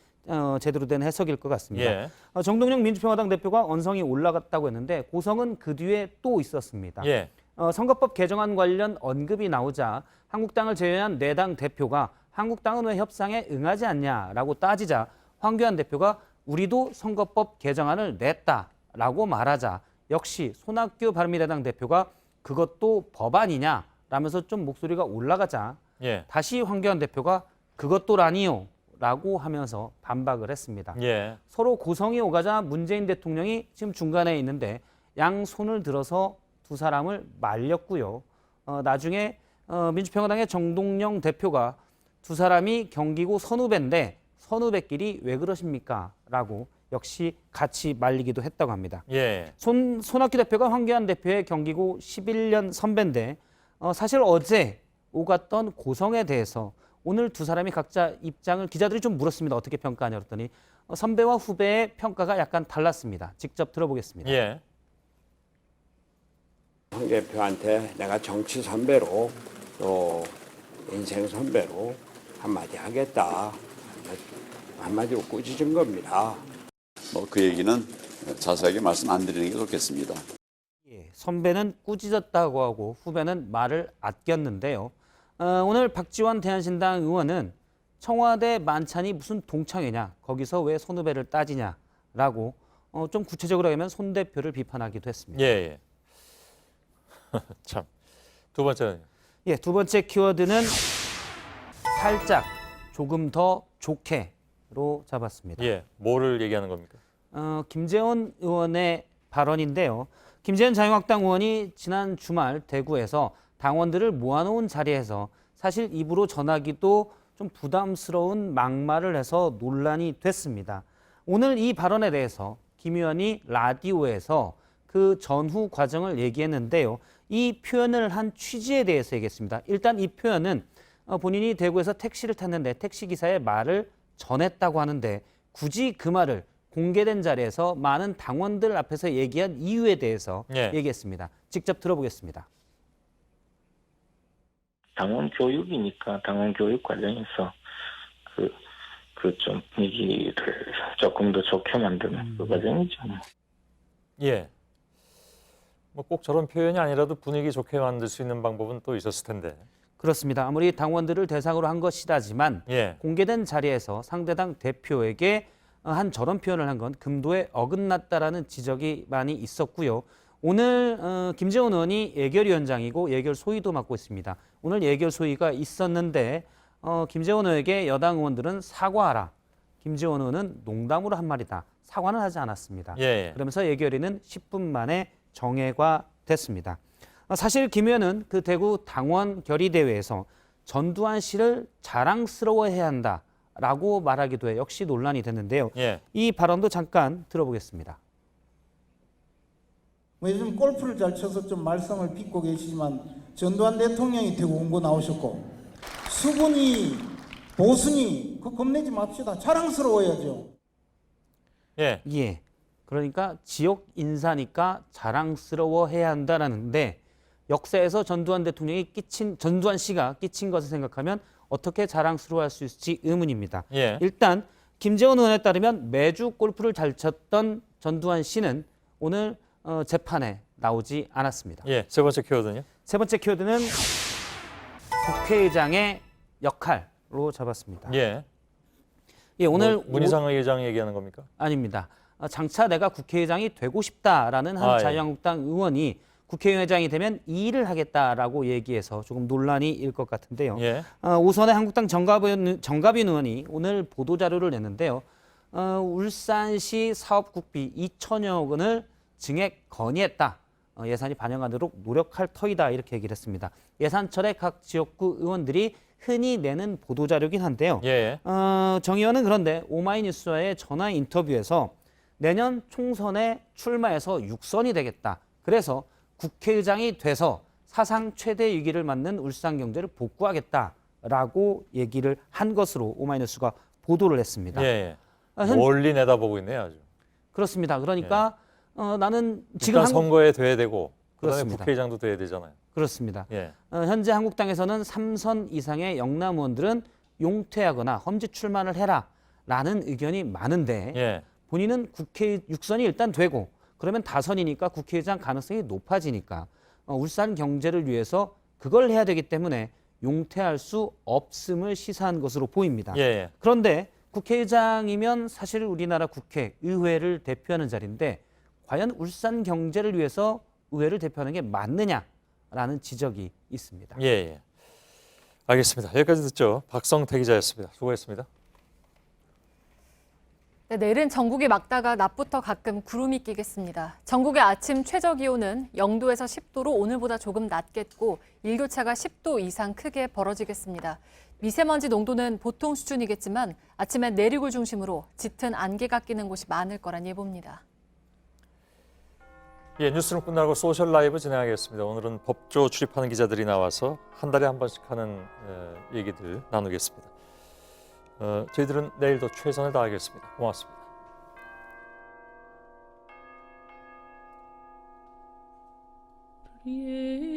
제대로 된 해석일 것 같습니다. 정동영 민주평화당 대표가 언성이 올라갔다고 했는데 고성은 그 뒤에 또 있었습니다. 선거법 개정안 관련 언급이 나오자 한국당을 제외한 4당 대표가 한국당은 왜 협상에 응하지 않냐라고 따지자 황교안 대표가 우리도 선거법 개정안을 냈다라고 말하자 역시 손학규 바른미래당 대표가 그것도 법안이냐라면서 좀 목소리가 올라가자 다시 황교안 대표가 그것도라니요 라고 하면서 반박을 했습니다. 서로 고성이 오가자 문재인 대통령이 지금 중간에 있는데 양손을 들어서 두 사람을 말렸고요. 나중에 민주평화당의 정동영 대표가 두 사람이 경기고 선후배인데 선후배끼리 왜 그러십니까? 라고 역시 같이 말리기도 했다고 합니다. 손학규 대표가 황교안 대표의 경기고 11년 선배인데 사실 어제 오갔던 고성에 대해서 오늘 두 사람이 각자 입장을 기자들이 좀 물었습니다. 어떻게 평가하냐 그랬더니 선배와 후배의 평가가 약간 달랐습니다. 직접 들어보겠습니다. 예. 황 대표한테 내가 정치 선배로 또 인생 선배로 한마디 하겠다. 한마디로 꾸짖은 겁니다. 뭐 그 얘기는 자세하게 말씀 안 드리는 게 좋겠습니다. 예, 선배는 꾸짖었다고 하고 후배는 말을 아꼈는데요. 오늘 박지원 대한신당 의원은 청와대 만찬이 무슨 동창회냐, 거기서 왜 손후배를 따지냐라고 좀 구체적으로 하면 손 대표를 비판하기도 했습니다. 예. 참. 두 번째는요? 예, 두 번째 키워드는 살짝 조금 더 좋게로 잡았습니다. 예, 뭐를 얘기하는 겁니까? 김재원 의원의 발언인데요. 김재원 자유한국당 의원이 지난 주말 대구에서 당원들을 모아놓은 자리에서 사실 입으로 전하기도 좀 부담스러운 막말을 해서 논란이 됐습니다. 오늘 이 발언에 대해서 김 의원이 라디오에서 그 전후 과정을 얘기했는데요. 이 표현을 한 취지에 대해서 얘기했습니다. 일단 이 표현은 본인이 대구에서 택시를 탔는데 택시기사의 말을 전했다고 하는데 굳이 그 말을 공개된 자리에서 많은 당원들 앞에서 얘기한 이유에 대해서 얘기했습니다. 직접 들어보겠습니다. 당원 교육이니까 당원 교육 과정에서 그 좀 분위기를 조금 더 좋게 만드는 그 과정이죠. 예. 뭐 꼭 저런 표현이 아니라도 분위기 좋게 만들 수 있는 방법은 또 있었을 텐데. 그렇습니다. 아무리 당원들을 대상으로 한 것이라지만 공개된 자리에서 상대당 대표에게 한 저런 표현을 한 건 금도에 어긋났다라는 지적이 많이 있었고요. 오늘 김재원 의원이 예결위원장이고 예결 소위도 맡고 있습니다. 오늘 예결 소위가 있었는데 김재원 의원에게 여당 의원들은 사과하라. 김재원 의원은 농담으로 한 말이다. 사과는 하지 않았습니다. 그러면서 예결위는 10분 만에 정회가 됐습니다. 사실 김 의원은 그 대구 당원 결의대회에서 전두환 씨를 자랑스러워해야 한다라고 말하기도 해 역시 논란이 됐는데요. 이 발언도 잠깐 들어보겠습니다. 뭐 요즘 골프를 잘 쳐서 좀 말썽을 빚고 계시지만 전두환 대통령이 대구 온거 나오셨고 수군이 보순이 그 겁내지 맙시다. 자랑스러워야죠. 예. 그러니까 지역 인사니까 자랑스러워해야 한다라는데 역사에서 전두환 씨가 끼친 것을 생각하면 어떻게 자랑스러워할 수 있을지 의문입니다. 일단 김재원 의원에 따르면 매주 골프를 잘 쳤던 전두환 씨는 오늘 재판에 나오지 않았습니다. 세 번째 키워드는요? 세 번째 키워드는 국회의장의 역할로 잡았습니다. 오늘 문희상 의장 얘기하는 겁니까? 아닙니다. 장차 내가 국회의장이 되고 싶다라는 한 자유한국당 의원이 국회의장이 되면 이 일을 하겠다라고 얘기해서 조금 논란이 일 것 같은데요. 오선의 한국당 정가빈 의원이 오늘 보도자료를 냈는데요. 울산시 사업국비 2천여억 원을 증액 건의했다. 예산이 반영하도록 노력할 터이다 이렇게 얘기를 했습니다. 예산철에 각 지역구 의원들이 흔히 내는 보도자료긴 한데요. 정 의원은 그런데 오마이뉴스와의 전화 인터뷰에서 내년 총선에 출마해서 육선이 되겠다. 그래서 국회의장이 돼서 사상 최대 위기를 맞는 울산경제를 복구하겠다라고 얘기를 한 것으로 오마이뉴스가 보도를 했습니다. 멀리 내다보고 있네요, 아주. 그렇습니다. 그러니까 나는 지금 선거에 돼야 되고 그다음에 그렇습니다. 국회의장도 돼야 되잖아요. 그렇습니다. 현재 한국당에서는 3선 이상의 영남 의원들은 용퇴하거나 험지 출마를 해라라는 의견이 많은데 본인은 국회 육선이 일단 되고 그러면 다선이니까 국회의장 가능성이 높아지니까 울산 경제를 위해서 그걸 해야 되기 때문에 용퇴할 수 없음을 시사한 것으로 보입니다. 그런데 국회의장이면 사실 우리나라 국회, 의회를 대표하는 자리인데 과연 울산 경제를 위해서 의회를 대표하는 게 맞느냐라는 지적이 있습니다. 알겠습니다. 여기까지 듣죠. 박성태 기자였습니다. 수고했습니다. 네, 내일은 전국이 맑다가 낮부터 가끔 구름이 끼겠습니다. 전국의 아침 최저 기온은 0도에서 10도로 오늘보다 조금 낮겠고 일교차가 10도 이상 크게 벌어지겠습니다. 미세먼지 농도는 보통 수준이겠지만 아침엔 내륙을 중심으로 짙은 안개가 끼는 곳이 많을 거란 예보입니다. 예, 뉴스는 끝나고 소셜 라이브 진행하겠습니다. 오늘은 법조 출입하는 기자들이 나와서 한 달에 한 번씩 하는 얘기들 나누겠습니다. 저희들은 내일도 최선을 다하겠습니다. 고맙습니다. Yeah.